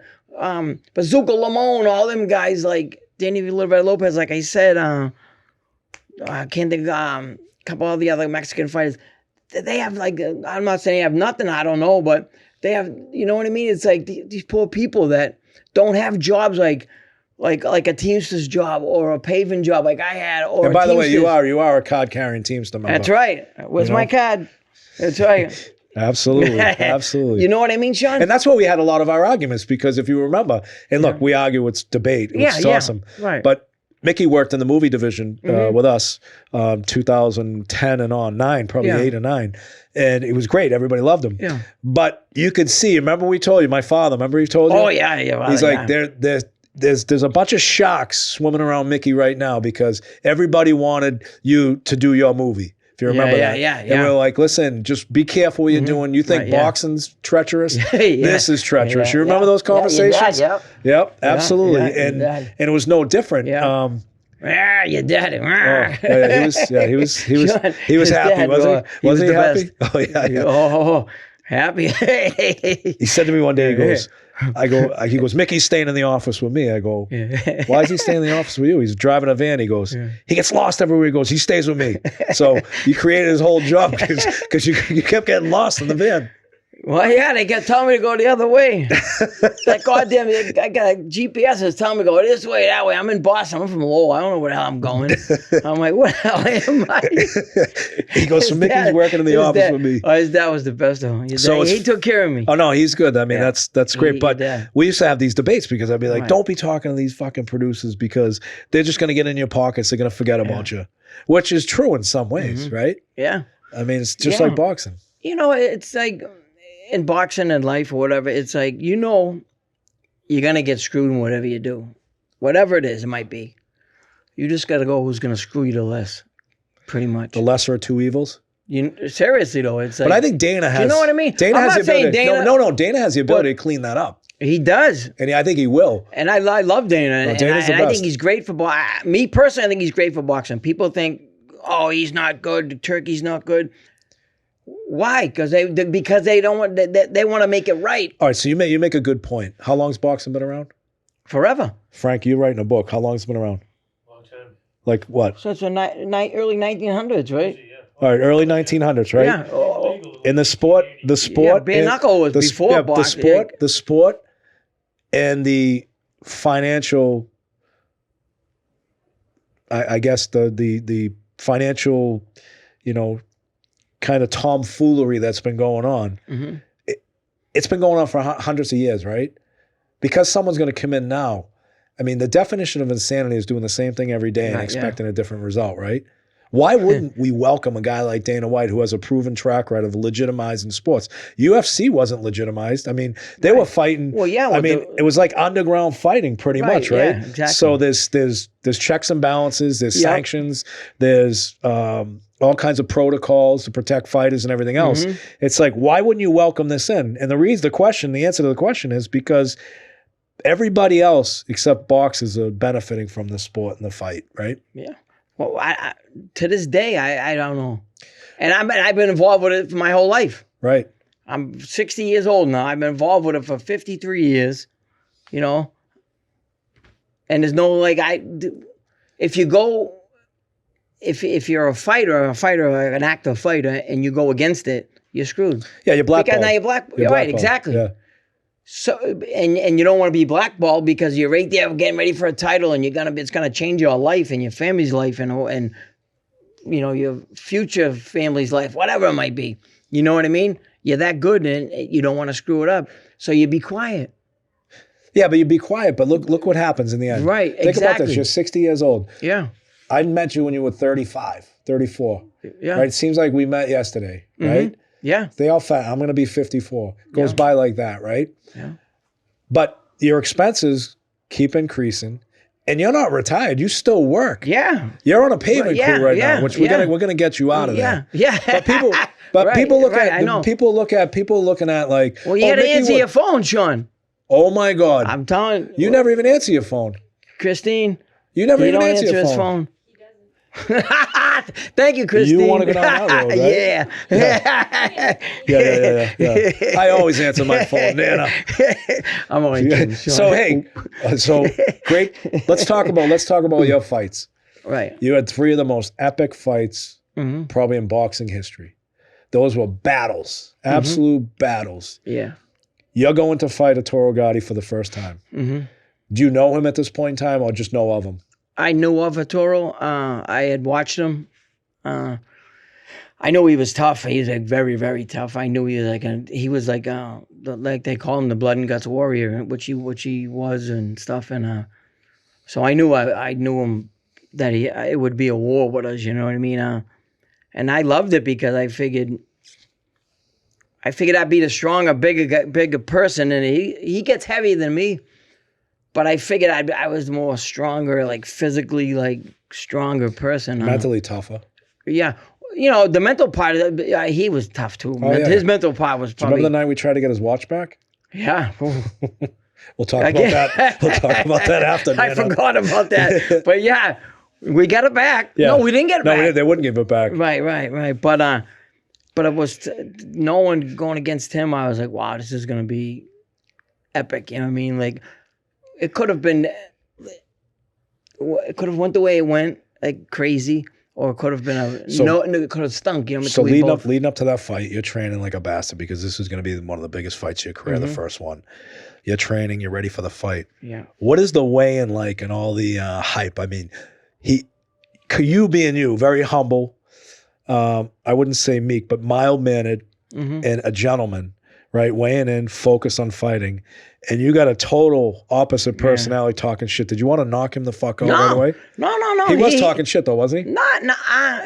Bazooka Lamone, all them guys like Danny Lopez, like I said, I can't think of a couple of the other Mexican fighters. They have like, I'm not saying they have nothing, I don't know, but they have, you know what I mean? It's like these poor people that don't have jobs like a Teamster's job or a paving job like I had. Or and by the way, you are a card carrying Teamster member. That's right. Where's my card? That's right. Absolutely. Absolutely. You know what I mean, Sean? And that's where we had a lot of our arguments because if you remember, and look, we argue, it's debate. It's awesome. Right. But Micky worked in the movie division with us 2010 and on, 9, probably 8 or 9. And it was great. Everybody loved him. Yeah. But you could see, remember we told you, my father, remember he told you? Oh, yeah. Well, he's like, there's a bunch of sharks swimming around Micky right now because everybody wanted you to do your movie. if you remember that. Yeah. And we were like, listen, just be careful what you're doing. You think boxing's treacherous? This is treacherous. You remember those conversations? Yep, absolutely. And it was no different. You did it. He was happy, wasn't he? Wasn't he happy? Oh yeah. Oh, happy. He said to me one day, he goes, Micky's staying in the office with me. I go, why is he staying in the office with you? He's driving a van. He goes, he gets lost everywhere he goes. He stays with me. So you created his whole job because you kept getting lost in the van. Well, yeah, they kept telling me to go the other way. That goddamn, I got a GPS that's telling me to go this way, that way. I'm in Boston. I'm from Lowell. I don't know where the hell I'm going. I'm like, what the hell am I? He goes, so Mickey's working in the office with me. Oh, his dad was the best of him. He took care of me. Oh, no, he's good. I mean, that's great. But we used to have these debates because I'd be like, don't be talking to these fucking producers because they're just going to get in your pockets. They're going to forget about you, which is true in some ways, right? Yeah. I mean, it's just like boxing. You know, it's like in boxing and life or whatever, it's like, you know, you're going to get screwed in whatever you do. Whatever it is, it might be. You just got to go who's going to screw you the less, pretty much. The lesser of two evils? Seriously, though. It's like, but I think Dana has... You know what I mean? Dana I'm has not the ability... saying Dana... No, Dana has the ability to clean that up. He does. And I think he will. And I love Dana. No, Dana's the best. I think he's great for boxing. Me personally, I think he's great for boxing. People think, oh, he's not good. Turkey's not good. Why? Because they don't want they want to make it right. All right, so you make a good point. How long's boxing been around? Forever. Frank, you're writing a book. How long's it been around? Long time. Like what? So it's early 1900s, right? All right, early 1900s, right? Yeah. In the sport, bare knuckle was before boxing. The sport, and the financial. I guess the financial, kind of tomfoolery that's been going on. Mm-hmm. It's been going on for hundreds of years, right? Because someone's going to come in now. I mean, the definition of insanity is doing the same thing every day and expecting a different result, right? Why wouldn't we welcome a guy like Dana White who has a proven track record of legitimizing sports? UFC wasn't legitimized. I mean, they were fighting. Well, yeah. I mean, it was like underground fighting pretty much, right? Yeah, exactly. So there's checks and balances, there's sanctions, there's all kinds of protocols to protect fighters and everything else. Mm-hmm. It's like, why wouldn't you welcome this in? And the answer to the question is because everybody else except boxers are benefiting from the sport and the fight, right? Yeah. Well, I to this day, I don't know. And I've been involved with it for my whole life. Right. I'm 60 years old now. I've been involved with it for 53 years, And there's no, if you go, if you're a fighter, an active fighter, and you go against it, you're screwed. Yeah, you're blackballed. Because now you're blackballed. You're right, exactly. Yeah. So and you don't want to be blackballed because you're right there getting ready for a title and it's gonna change your life and your family's life and your future family's life, whatever it might be. You know what I mean? You're that good and you don't want to screw it up. So you be quiet. Yeah, but you be quiet, but look what happens in the end. Right, Think about this, you're 60 years old. Yeah. I met you when you were 35, 34. Yeah. Right? It seems like we met yesterday, right? Mm-hmm. Yeah. They all fat. I'm going to be 54. Goes by like that, right? Yeah. But your expenses keep increasing, and you're not retired. You still work. Yeah. You're on a pavement crew right now, which we're gonna get you out of there. Yeah. But people look at people looking at like. Well, you got to answer your phone, Sean. Oh my God! I'm telling you, never even answer your phone, Christine. You never even answer his phone. Thank you, Christine. You want to go down that road, right? Yeah. I always answer my phone, Nana. I'm only kidding. So great. Let's talk about your fights. Right. You had 3 of the most epic fights probably in boxing history. Those were battles, absolute battles. Yeah. You're going to fight Arturo Gatti for the first time. Mm-hmm. Do you know him at this point in time, or just know of him? I knew of Arturo. I had watched him. I know he was tough. He was very, very tough. I knew he was like they call him the blood and guts warrior, which he was and stuff. And so I knew him that it would be a war with us. You know what I mean? And I loved it because I figured I'd be the stronger, bigger person, and he gets heavier than me. But I figured I was more stronger, like physically, like stronger person. Mentally tougher. Yeah. you know, the mental part of it, he was tough too. Oh, yeah. His mental part was Do you probably. remember the night we tried to get his watch back? Yeah. We'll talk about that. We'll talk about that after. I forgot about that. But yeah, we got it back. Yeah. No, we didn't get it back. No, they wouldn't give it back. Right. But it was no one going against him. I was like, wow, this is gonna be epic. You know what I mean? Like, it could have been. It could have went the way it went, like crazy, or it could have been it could have stunk. You know. So leading up to that fight, you're training like a bastard because this is going to be one of the biggest fights of your career, the first one. You're training, you're ready for the fight. Yeah. What is the weigh-in like and all the hype? I mean, you being you, very humble. I wouldn't say meek, but mild-mannered and a gentleman, right? Weighing in, focused on fighting. And you got a total opposite personality talking shit. Did you want to knock him the fuck out right away? No. He was talking shit though, wasn't he?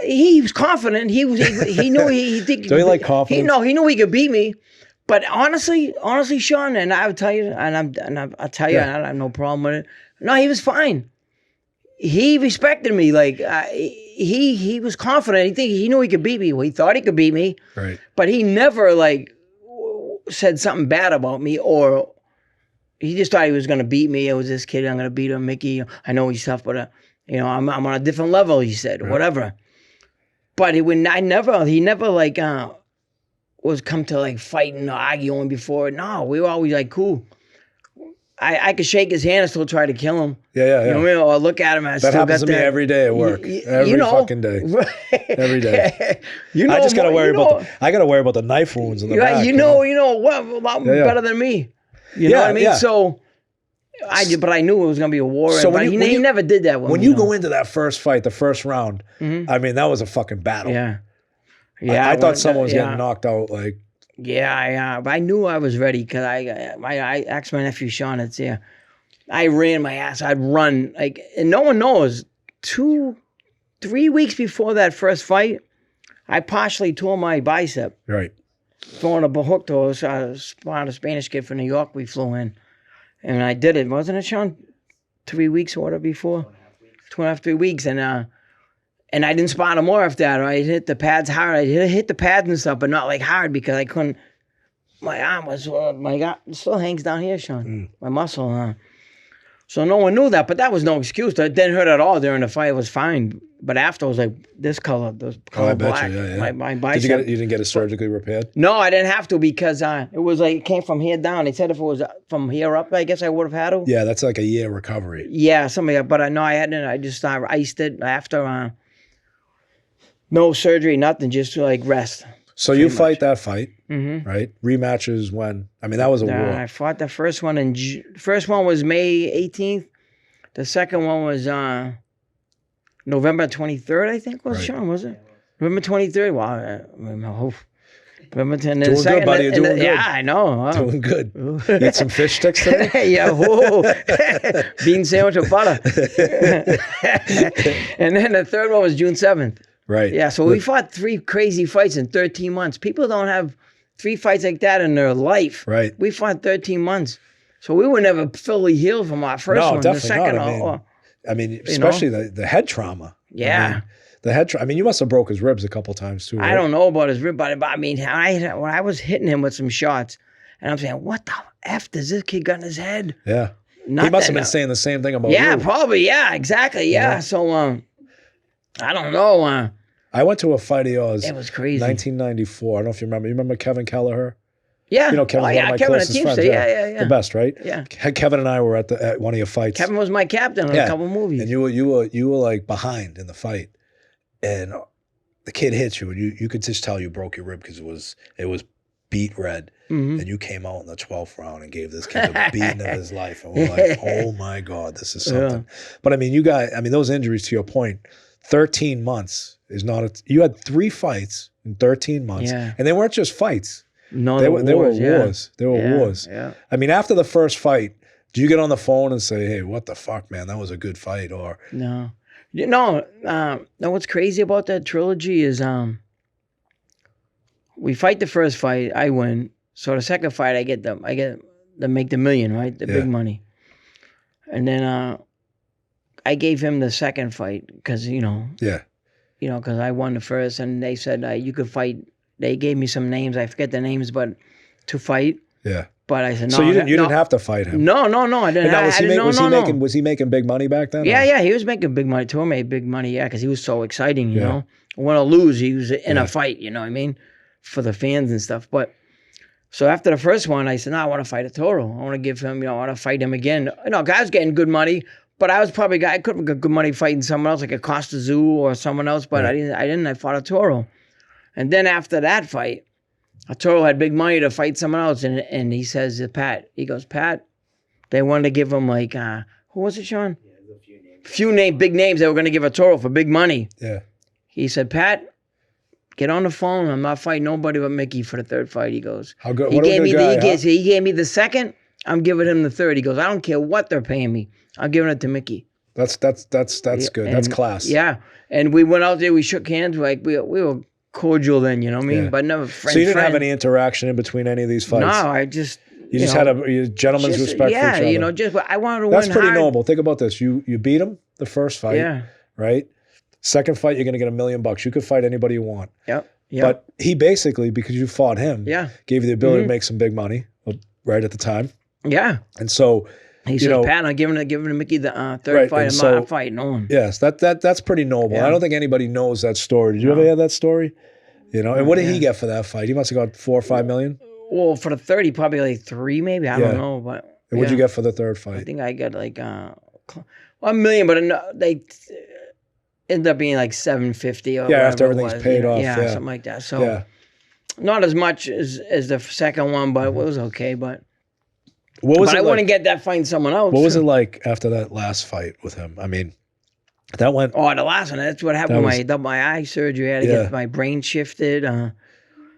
He was confident. He knew he think. Do you like confidence? He knew he could beat me. But honestly, Sean, and I would tell you, and I'll tell you, I have no problem with it. No, he was fine. He respected me. Like he was confident. He knew he could beat me. Well, he thought he could beat me. Right. But he never like said something bad about me, or he just thought he was going to beat me. It was this kid. I'm going to beat him, Mickey. I know he's tough, but I'm on a different level. He said, whatever. But he never like was come to like fighting or arguing before. No, we were always like cool. I could shake his hand and still try to kill him. Yeah. You know what I mean? Or look at him and that happens to me every day at work. Every fucking day. Every day. I just gotta worry about the knife wounds in the back. You know what? Better than me. You know what I mean? Yeah. So, but I knew it was going to be a war. So he never did that with me. When you go into that first fight, the first round, I mean, that was a fucking battle. Yeah. I thought someone was getting knocked out. Like, but I knew I was ready because I asked my nephew Sean. I ran my ass. I'd run like, and no one knows. 2-3 weeks before that first fight, I partially tore my bicep. Right. Throwing a hook to us, a Spanish kid from New York. We flew in, and I did it. Wasn't it, Sean? 3 weeks or whatever before. 2.5, 3 weeks, and I didn't spot him more after that. I hit the pads hard. I hit the pads and stuff, but not like hard because I couldn't. My arm was it still hangs down here, Sean. My muscle. So no one knew that, but that was no excuse. It didn't hurt at all during the fight. It was fine. But after, it was like this color I bet black. you, yeah. My bicep. You didn't get it surgically repaired? No, I didn't have to because it was like it came from here down. They said if it was from here up, I guess I would have had to. Yeah, that's like a year recovery. Yeah, something like that. But I hadn't. I just iced it after. No surgery, nothing, just like rest. So you fight that fight, right? Rematches when? I mean, that was a war. I fought the first one first one was May 18th. The second one was November 23rd, I think, Sean, was it? November 23rd. Wow. November 10th. Doing good, buddy. You're doing good. Yeah, I know. Wow. Doing good. Eat some fish sticks today? Yeah, whoa. Bean sandwich with butter. And then the third one was June 7th. Right. Yeah, so we fought 3 crazy fights in 13 months. People don't have 3 fights like that in their life. Right. We fought 13 months. So we were never fully healed from our first one. Definitely the second not. I mean, especially the head trauma. Yeah. I mean, you must have broke his ribs a couple times too. Right? I don't know about his rib, but I mean, when I was hitting him with some shots, and I'm saying, what the F does this kid got in his head? Yeah. He must have been saying the same thing about you. Yeah, probably. Yeah, exactly. Yeah. So, I don't know. I went to a fight of yours. It was crazy. 1994. I don't know if you remember. You remember Kevin Kelleher? Yeah. You know, Kevin's one of my closest friends. Yeah. The best, right? Yeah. Kevin and I were at one of your fights. Kevin was my captain in a couple movies. And you were like behind in the fight. And the kid hits you, and you could just tell you broke your rib because it was beet red. And you came out in the 12th round and gave this kid the beating of his life. And we're like, oh my God, this is something. Yeah. But I mean, those injuries, to your point, 13 months is not you had 3 fights in 13 months. Yeah. And they weren't just fights. No, they were wars. Yeah. They were wars. Yeah. I mean, after the first fight, do you get on the phone and say, hey, what the fuck, man? That was a good fight? Or no. No, what's crazy about that trilogy is we fight the first fight, I win. So the second fight, I get to make the million, right? The big money. And then I gave him the second fight because, Yeah. you know, because I won the first, and they said you could fight. They gave me some names. I forget the names, but to fight. Yeah. But I said no. So you didn't have to fight him. No. I didn't. Was he making big money back then? Yeah. He was making big money. Too made big money. Yeah, because he was so exciting. You know, win or lose, he was in a fight. You know what I mean? For the fans and stuff. But so after the first one, I said, no, I want to fight a Toro. I want to give him. I want to fight him again. You know, I was getting good money, but I could have got good money fighting someone else, like a Costa Zoo or someone else. But I didn't. I fought a Toro, and then after that fight. Toro had big money to fight someone else, and he says to Pat, he goes, Pat, they wanted to give him like, who was it, Sean? Yeah, a few big names they were going to give a Toro for big money. Yeah. He said, Pat, get on the phone. I'm not fighting nobody but Mickey for the third fight. He goes, how good? He gave me the second. I'm giving him the third. He goes, I don't care what they're paying me. I'm giving it to Mickey. That's good. That's class. Yeah. And we went out there. We shook hands. Like we were cordial then, you know what I mean? Yeah. But never friend. So you didn't have any interaction in between any of these fights? No, I just... You just had a gentleman's respect for each other. Yeah, you know, I wanted to win. That's pretty noble. Think about this. You beat him the first fight, right? Second fight, you're going to get $1 million. You could fight anybody you want. Yep. But he basically, because you fought him, gave you the ability to make some big money, right at the time. Yeah. And so... He said, Pat, I'm giving Mickey the third fight. I'm not fighting no one. Yes, that's pretty noble. Yeah. I don't think anybody knows that story. Did you ever hear that story? You know, and what did he get for that fight? He must have got $4 or $5 million. Well, for the third, he probably like 3, maybe. I don't know, but and what'd you get for the third fight? I think I got like $1 million, but they ended up being like $750 or after everything's paid off, something like that. So not as much as the second one, but it was okay. But I wouldn't get that fighting someone else. What was it like after that last fight with him? I mean. That went. Oh, the last one. That's what happened with my eye surgery. I had to get my brain shifted. I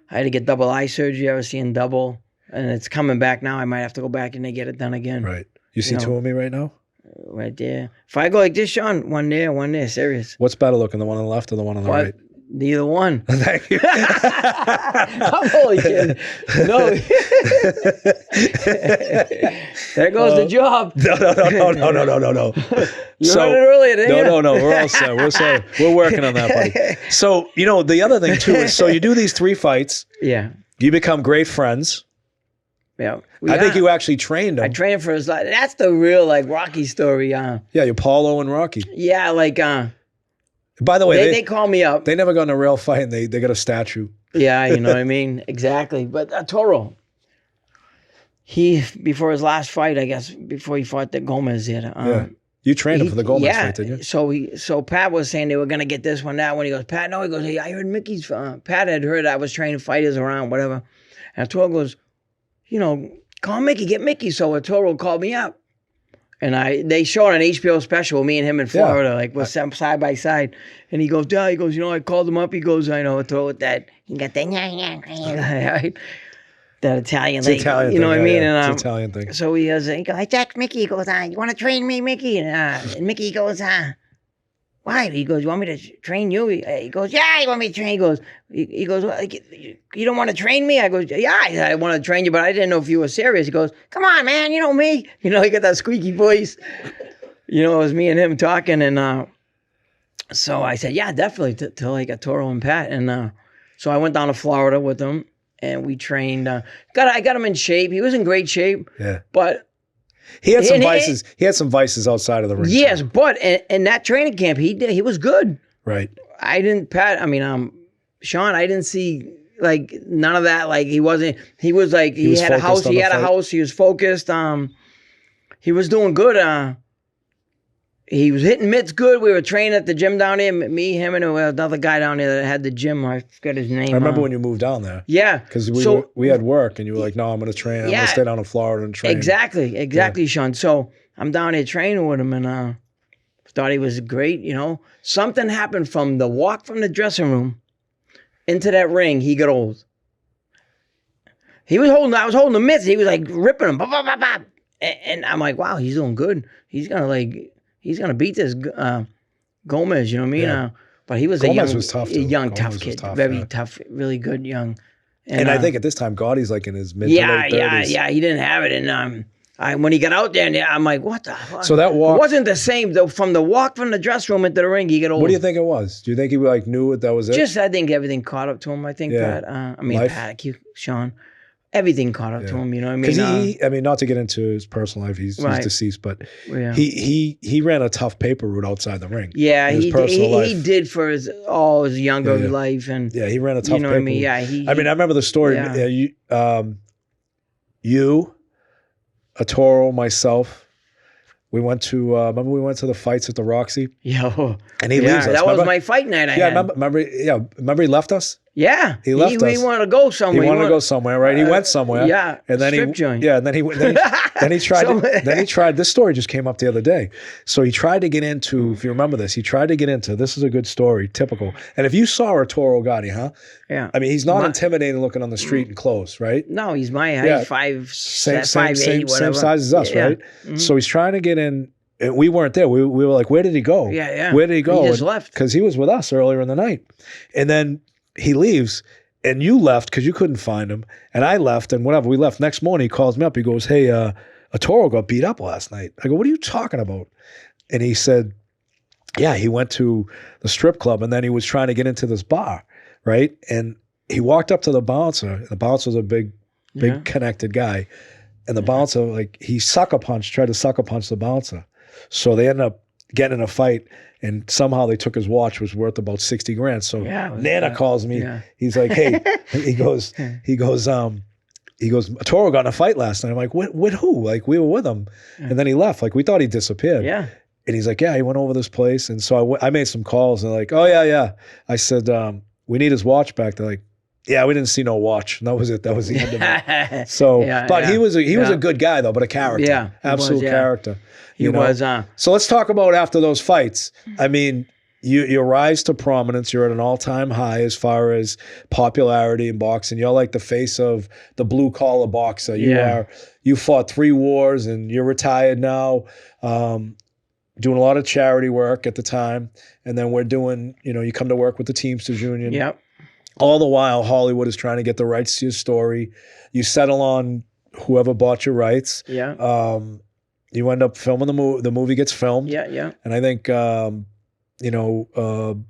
had to get double eye surgery. I was seeing double, and it's coming back now. I might have to go back and they get it done again. Right. You see two of me right now? Right there. If I go like this, Sean, one there, serious. What's better looking, the one on the left or the one on the right? Neither one. Thank you. I'm only kidding. No. There goes the job. No. You heard it earlier, didn't you? No. We're all set. We're working on that, buddy. So, you know, the other thing too is, so you do these 3 fights. Yeah. You become great friends. Yeah. I think you actually trained him. I trained for his life. That's the real, like, Rocky story. Yeah, you're Paulo and Rocky. Yeah, like... By the way, they call me up. They never got in a real fight, and they got a statue. Yeah, you know what I mean? Exactly. But Toro, before his last fight, I guess, before he fought the Gomez here. You trained him for the Gomez fight, didn't you? So Pat was saying they were going to get this one, that one. He goes, Pat, no. He goes, hey, I heard Mickey's... Pat had heard I was training fighters around, whatever. And Toro goes, you know, call Mickey, get Mickey. So Toro called me up. And they showed an HBO special, me and him in Florida, like we're side by side. And he goes, yeah, you know, I called him up. He goes, I know, throw it that. He got that, that Italian thing. You know what I mean? And, it's an Italian thing. So he goes, I text Mickey. He goes, you want to train me, Mickey? And Mickey goes, why? He goes, you want me to train you? He goes, yeah, you want me to train? He goes, well, you don't want to train me? I go, yeah, I want to train you, but I didn't know if you were serious. He goes, come on, man, you know me. You know, he got that squeaky voice. You know, it was me and him talking, and so I said, yeah, definitely, to like a Toro and Pat. And so I went down to Florida with him, and we trained. I got him in shape. He was in great shape. Yeah. But... He had some vices. He had some vices outside of the ring. Yes, but in that training camp, he was good. Right. I didn't, Pat. I mean, Sean. I didn't see like none of that. Like he wasn't. He was like he had a house. He had a house. He was focused. He was doing good. He was hitting mitts good. We were training at the gym down there. Me, him, and another guy down there that had the gym. I forgot his name. I remember when you moved down there. Yeah. Because we had work, and you were like, no, I'm going to train. I'm going to stay down in Florida and train. Exactly, Sean. So I'm down there training with him, and thought he was great, you know. Something happened from the walk from the dressing room into that ring. He got old. I was holding the mitts. He was like ripping them. Bop, bop, bop, bop. And I'm like, wow, he's doing good. He's going to beat this Gomez, you know what I mean? Yeah. But he was Gomez a young, was tough, tough kid. Very tough, really good young. And I think at this time, Gaudy's like in his mid to late 30s. Yeah, he didn't have it. And When he got out there, and I'm like, what the fuck? So that walk it wasn't the same though. From the walk from the dressing room into the ring, he got over. What do you think it was? Do you think he like knew that was it? Just I think everything caught up to him. I think Yeah. Pat. Pat, Sean. Everything caught up to him. You know what I mean? Because I mean, not to get into his personal life, he's deceased, but he ran a tough paper route outside the ring. Yeah, he did for his younger life, and he ran a tough paper. What I mean? Route. Yeah, I remember the story. Yeah. You, Arturo, myself. We went to remember we went to the fights at the Roxy. Yeah, and he leaves us. That was my fight night. Remember he left us. Yeah, he left us. He wanted to go somewhere. He wanted to go somewhere, right? He went somewhere. Yeah, and then strip joint. Yeah, and then he tried. Then he tried. This story just came up the other day. So he tried to get into. If you remember this, he tried to get into. This is a good story, typical. And if you saw Arturo Gotti, huh? Yeah. I mean, he's not intimidating looking on the street in clothes, right? No, he's my height, 5'8", whatever. Same size as us, right? Mm-hmm. So he's trying to get in. And we weren't there. We were like, where did he go? Yeah. Where did he go? He just left. Because he was with us earlier in the night. And then he leaves, and you left because you couldn't find him. And I left, and whatever. We left. Next morning, he calls me up. He goes, hey, Arturo got beat up last night. I go, what are you talking about? And he said, yeah, he went to the strip club, and then he was trying to get into this bar, right? And he walked up to the bouncer. The bouncer was a big connected guy. And the bouncer, like, he tried to sucker punch the bouncer. So they ended up getting in a fight, and somehow they took his watch, which was worth about 60 grand. So Nana calls me. Yeah. He's like, hey, he goes, Arturo got in a fight last night. I'm like, with who? Like, we were with him. Yeah. And then he left. Like, we thought he disappeared. Yeah. And he's like, yeah, he went over this place. And so I made some calls, and they're like, oh, yeah. I said, we need his watch back. They're like, yeah, we didn't see no watch. And that was it. That was the end of it. So, he was a good guy though, but a character. Yeah, absolute character. He was. So let's talk about after those fights. I mean, you rise to prominence. You're at an all-time high as far as popularity in boxing. You're like the face of the blue-collar boxer. You fought 3 wars, and you're retired now. Doing a lot of charity work at the time, and then we're doing. You come to work with the Teamsters Union. Yep. All the while, Hollywood is trying to get the rights to your story. You settle on whoever bought your rights. Yeah. You end up filming the movie. The movie gets filmed. Yeah. And I think, Mark.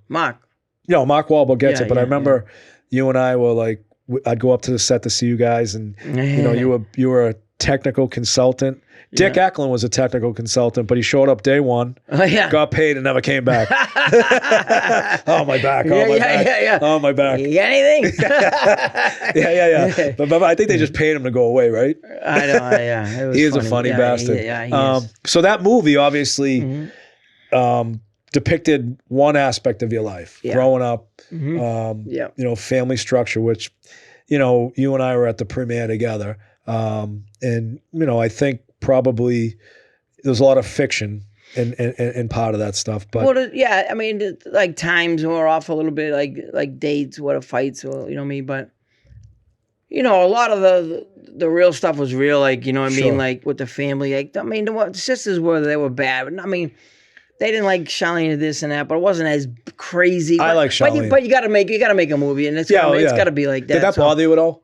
Mark Wahlberg gets it. But I remember you and I were like, I'd go up to the set to see you guys, and you were a technical consultant. Dick Eklund was a technical consultant, but he showed up day one, got paid, and never came back. Oh, my back. Oh, my back. Yeah. Oh, my back. You got anything? Yeah. But I think they just paid him to go away, right? I know, yeah. He is a funny bastard. He is. So that movie obviously depicted one aspect of your life, growing up, family structure, which, you and I were at the premiere together. And, I think probably there's a lot of fiction in part of that stuff. But I mean, like times were off a little bit, like dates, fights, or but a lot of the real stuff was real, like I mean, like with the family. Like I mean, the sisters they were bad, but I mean, they didn't like Charlene and this and that, but it wasn't as crazy. I like Charlene, but you got to make a movie, and it's got to be like that. Did that bother you at all?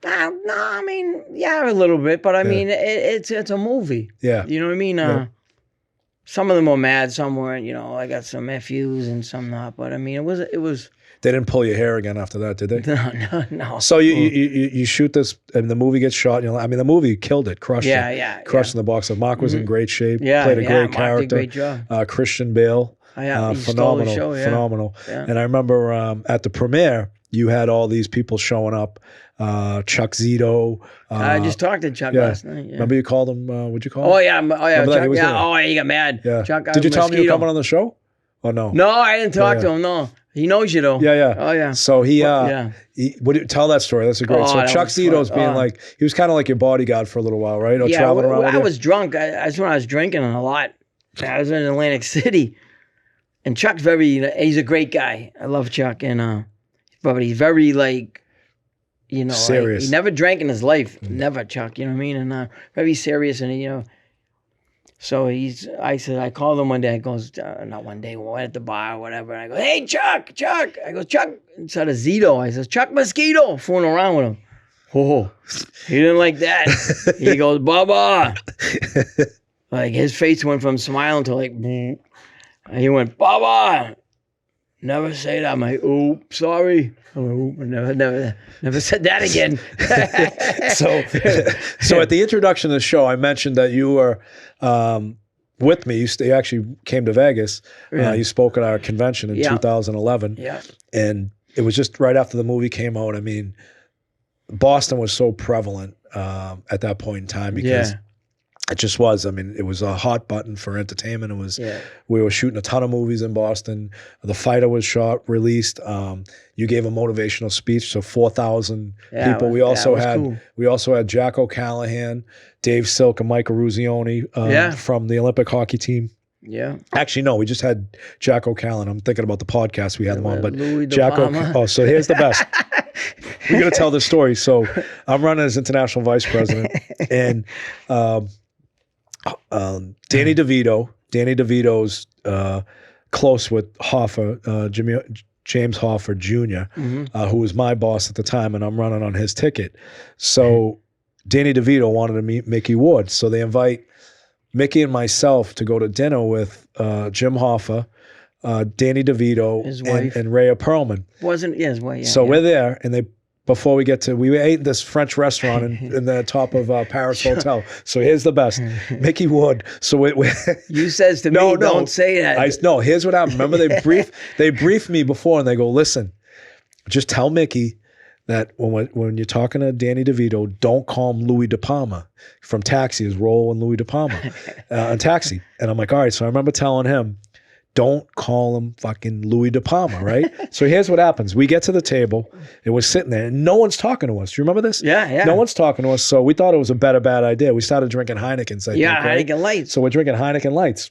No, I mean, a little bit, but I mean, it's a movie. Yeah. You know what I mean? Some of them were mad, some weren't, I got some FUs and some not, but I mean, it was. They didn't pull your hair again after that, did they? No. So you shoot this, and the movie gets shot, I mean, the movie killed it, crushed it. Crushed in the box. Mark was in great shape, played a great character. Mark did a great job. Christian Bale, phenomenal, show, phenomenal. Yeah. And I remember at the premiere, you had all these people showing up. Chuck Zito. I just talked to Chuck last night. Yeah. Remember you called him? What'd you call him? Oh yeah, Chuck, he he got mad. Yeah. Chuck, did you tell him you were coming on the show? Or no? No, I didn't talk to him. No, he knows you though. Yeah. Oh yeah. So tell that story. That's a great. So Chuck Zito's being like, he was kind of like your bodyguard for a little while, right? Or traveling around. I was drunk. That's when I was drinking a lot. I was in Atlantic City, and Chuck's he's a great guy. I love Chuck, and but he's very serious. He never drank in his life. Never, Chuck. You know what I mean? And very serious, and So I called him one day. I goes, not one day. We went at the bar or whatever. And I go, hey, Chuck. I go, Chuck. Instead of Zito, I says, Chuck Mosquito. Fooling around with him. Oh, he didn't like that. He goes, Bubba. Like his face went from smiling to like, and he went, Bubba. Never say that. I'm like, oh, sorry. I'm like, never said that again. So at the introduction of the show, I mentioned that you were with me. You actually came to Vegas. Yeah. You spoke at our convention in 2011. Yeah. And it was just right after the movie came out. I mean, Boston was so prevalent at that point in time because it just was. I mean, it was a hot button for entertainment. It was. We were shooting a ton of movies in Boston. The Fighter was released. You gave a motivational speech to 4,000 people. We also had Jack O'Callahan, Dave Silk, and Michael Ruzioni from the Olympic hockey team. Yeah. Actually, no, we just had Jack O'Callahan. I'm thinking about the podcast we had them on, but Louis Jack so here's the best. We're going to tell this story. So I'm running as international vice president, and Danny DeVito's close with Hoffa, James Hoffa Jr., who was my boss at the time, and I'm running on his ticket. So Danny DeVito wanted to meet Micky Ward. So they invite Mickey and myself to go to dinner with Jim Hoffa, Danny DeVito, his wife, and Rhea Perlman. His wife. So we're there, and we ate in this French restaurant in the top of Paris Hotel. So here's the best, Micky Ward. So you says to me, don't say that. No, here's what happened. Remember they briefed me before, and they go, listen, just tell Mickey that when you're talking to Danny DeVito, don't call him Louis De Palma from Taxi, his role in Louis De Palma on Taxi. And I'm like, all right. So I remember telling him, don't call him fucking Louis De Palma, right? So here's what happens. We get to the table, and we're sitting there, and no one's talking to us. Do you remember this? Yeah. No one's talking to us, so we thought it was a bad idea. We started drinking Heineken's, I think, right? Heineken Lights. So we're drinking Heineken Lights.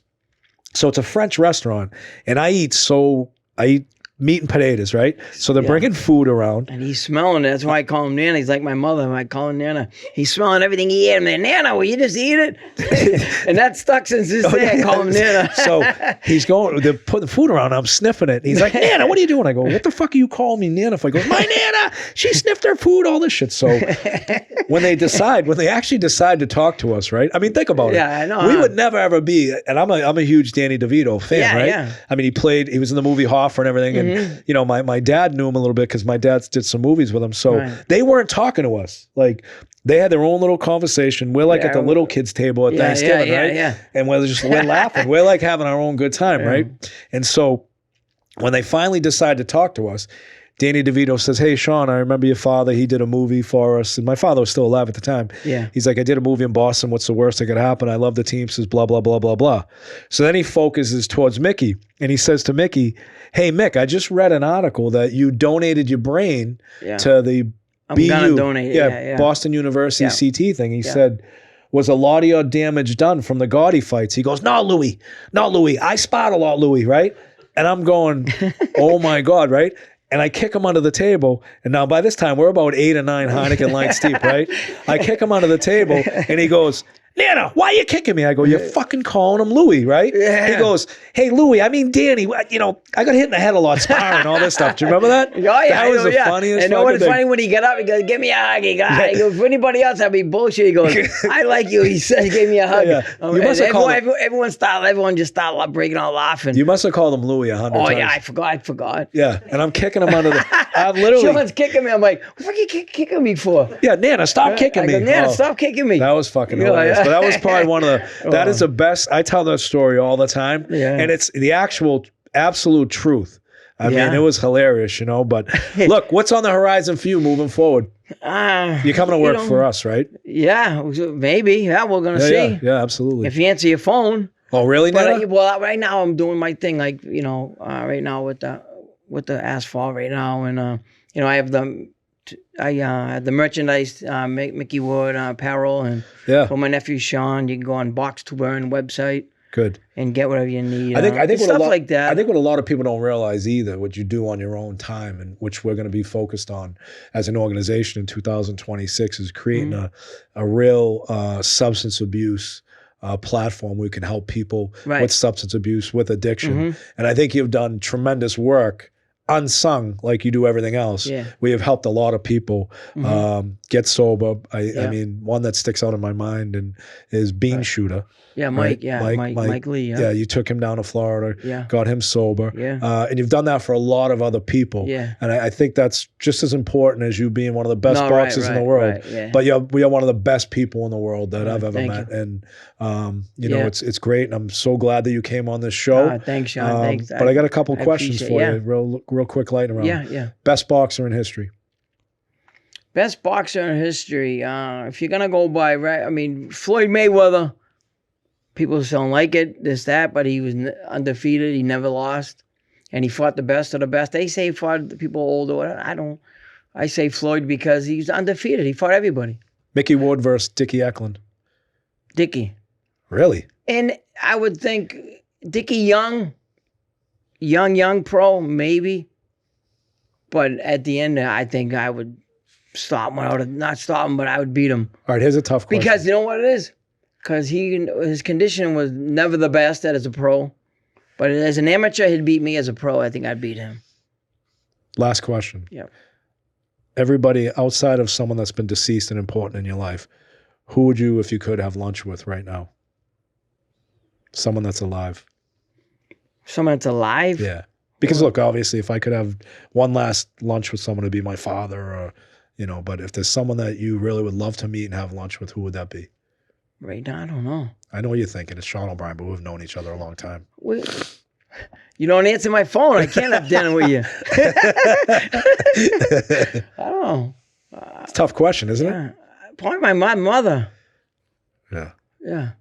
So it's a French restaurant, and I eat meat and potatoes, right? So they're bringing food around. And he's smelling it. That's why I call him Nana. He's like my mother. I call him Nana. He's smelling everything he ate. I'm like, Nana, will you just eat it? And that stuck since this day. I call him Nana. So they're putting the food around. I'm sniffing it. He's like, Nana, what are you doing? I go, what the fuck are you calling me Nana for? He goes, my Nana, she sniffed her food, all this shit. So when they actually decide to talk to us, right? I mean, think about it. Yeah, I know. We would never ever be, and I'm a huge Danny DeVito fan, right? Yeah. I mean, he was in the movie Hoffa and everything, and you know, my dad knew him a little bit because my dad did some movies with him. So they weren't talking to us. Like, they had their own little conversation. We're like at the little kids' table at Thanksgiving, right? Yeah. And we're laughing. We're like having our own good time, right? And so when they finally decide to talk to us, Danny DeVito says, hey, Sean, I remember your father. He did a movie for us. And my father was still alive at the time. Yeah. He's like, I did a movie in Boston. What's the worst that could happen? I love the Teamsters, blah, blah, blah, blah, blah. So then he focuses towards Mickey. And he says to Mickey, hey, Mick, I just read an article that you donated your brain to the gonna donate it. Boston University CT thing. He said, was a lot of your damage done from the Gotti fights? He goes, no, Louis. I sparred a lot, Louis, right? And I'm going, oh my God, right? And I kick him under the table. And now by this time, we're about 8 or 9 Heineken Lights deep, right? I kick him under the table, and he goes, Nana, why are you kicking me? I go, you're fucking calling him Louis, right? Yeah. He goes, hey, Louis, I mean, Danny, you know, I got hit in the head a lot sparring, all this stuff. Do you remember that? Oh, yeah. That was the funniest. And what's funny when he got up, he goes, give me a hug. He goes, for anybody else, that'd be bullshit. He goes, I like you. He said, he gave me a hug. Yeah. You must have called him. Everyone just started breaking out laughing. You must have called him Louis 100 times. Oh, yeah, I forgot. Yeah, and I'm kicking him under the, I'm literally. Someone's kicking me. I'm like, what the fuck are you kicking me for? Yeah, Nana, stop kicking me. Nana, stop kicking me. That was fucking hilarious. But that was probably one of the, that is the best. I tell that story all the time. Yeah. And it's the absolute truth. I mean, it was hilarious, you know, but look, what's on the horizon for you moving forward? You're coming to work for us, right? Yeah, maybe. Yeah, we're going to see. Yeah, absolutely. If you answer your phone. Oh, really, Nana? Well, right now I'm doing my thing, like, you know, right now with the asphalt right now. And, you know, I have the merchandise, Micky Ward apparel, and for my nephew Sean, you can go on Box to Burn website. Good. And get whatever you need. I think stuff like that. I think what a lot of people don't realize either, what you do on your own time, and which we're going to be focused on as an organization in 2026, is creating a real substance abuse platform where we can help people with substance abuse, with addiction. And I think you've done tremendous work unsung like you do everything else. Yeah. We have helped a lot of people get sober. I mean, one that sticks out in my mind and is Bean Shooter. Yeah, right? Mike Lee. Yeah. Yeah, you took him down to Florida, got him sober. Yeah. And you've done that for a lot of other people. Yeah. And I think that's just as important as you being one of the best boxers in the world. Right, yeah. But we are one of the best people in the world that I've ever thank met. you. And, you know, it's great. And I'm so glad that you came on this show. Thanks, Sean. Thanks. But I got a couple questions for appreciate- you, real quick, lightning round. Yeah. Best boxer in history. Best boxer in history. If you're gonna go by right, I mean Floyd Mayweather. People don't like it, this, that, but he was undefeated. He never lost, and he fought the best of the best. They say he fought the people older. I don't. I say Floyd because he's undefeated. He fought everybody. Micky Ward versus Dicky Eklund. Dicky. Really? And I would think Dicky young pro maybe, but at the end I think I would stop him. I would not stop him, but I would beat him. All right, here's a tough question. Because you know what it is? Because his condition was never the best as a pro. But as an amateur, he'd beat me. As a pro, I think I'd beat him. Last question. Yeah. Everybody outside of someone that's been deceased and important in your life, who would you, if you could, have lunch with right now? Someone that's alive. Someone that's alive? Yeah. Because look, obviously, if I could have one last lunch with someone, it'd be my father or, you know, but if there's someone that you really would love to meet and have lunch with, who would that be? Right now, I don't know. I know what you're thinking. It's Sean O'Brien, but we've known each other a long time. You don't answer my phone. I can't have dinner with you. I don't know. It's a tough question, isn't it? Probably my mother. Yeah. Yeah.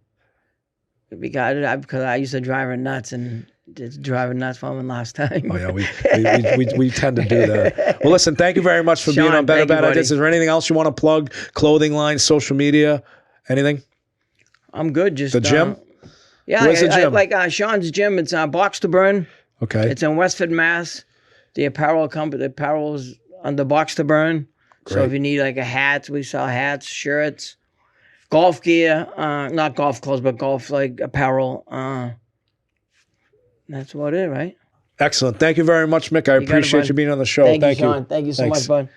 Because I used to drive her nuts, and it's driving nuts for him last time. Oh yeah, we tend to do that. Well, listen, thank you very much for being on Better Bad Ideas. Is there anything else you want to plug? Clothing line, social media, anything? I'm good. Just the gym. Yeah, where's the gym? Like Sean's gym. It's Box to Burn. Okay. It's in Westford, Mass. The apparel company. The apparel's under Box to Burn. Great. So if you need like a hat, we sell hats, shirts, golf gear. Not golf clothes, but golf like apparel. That's about it, right? Excellent. Thank you very much, Mick. I appreciate you being on the show. Thank you, Sean. Thank you so much, bud.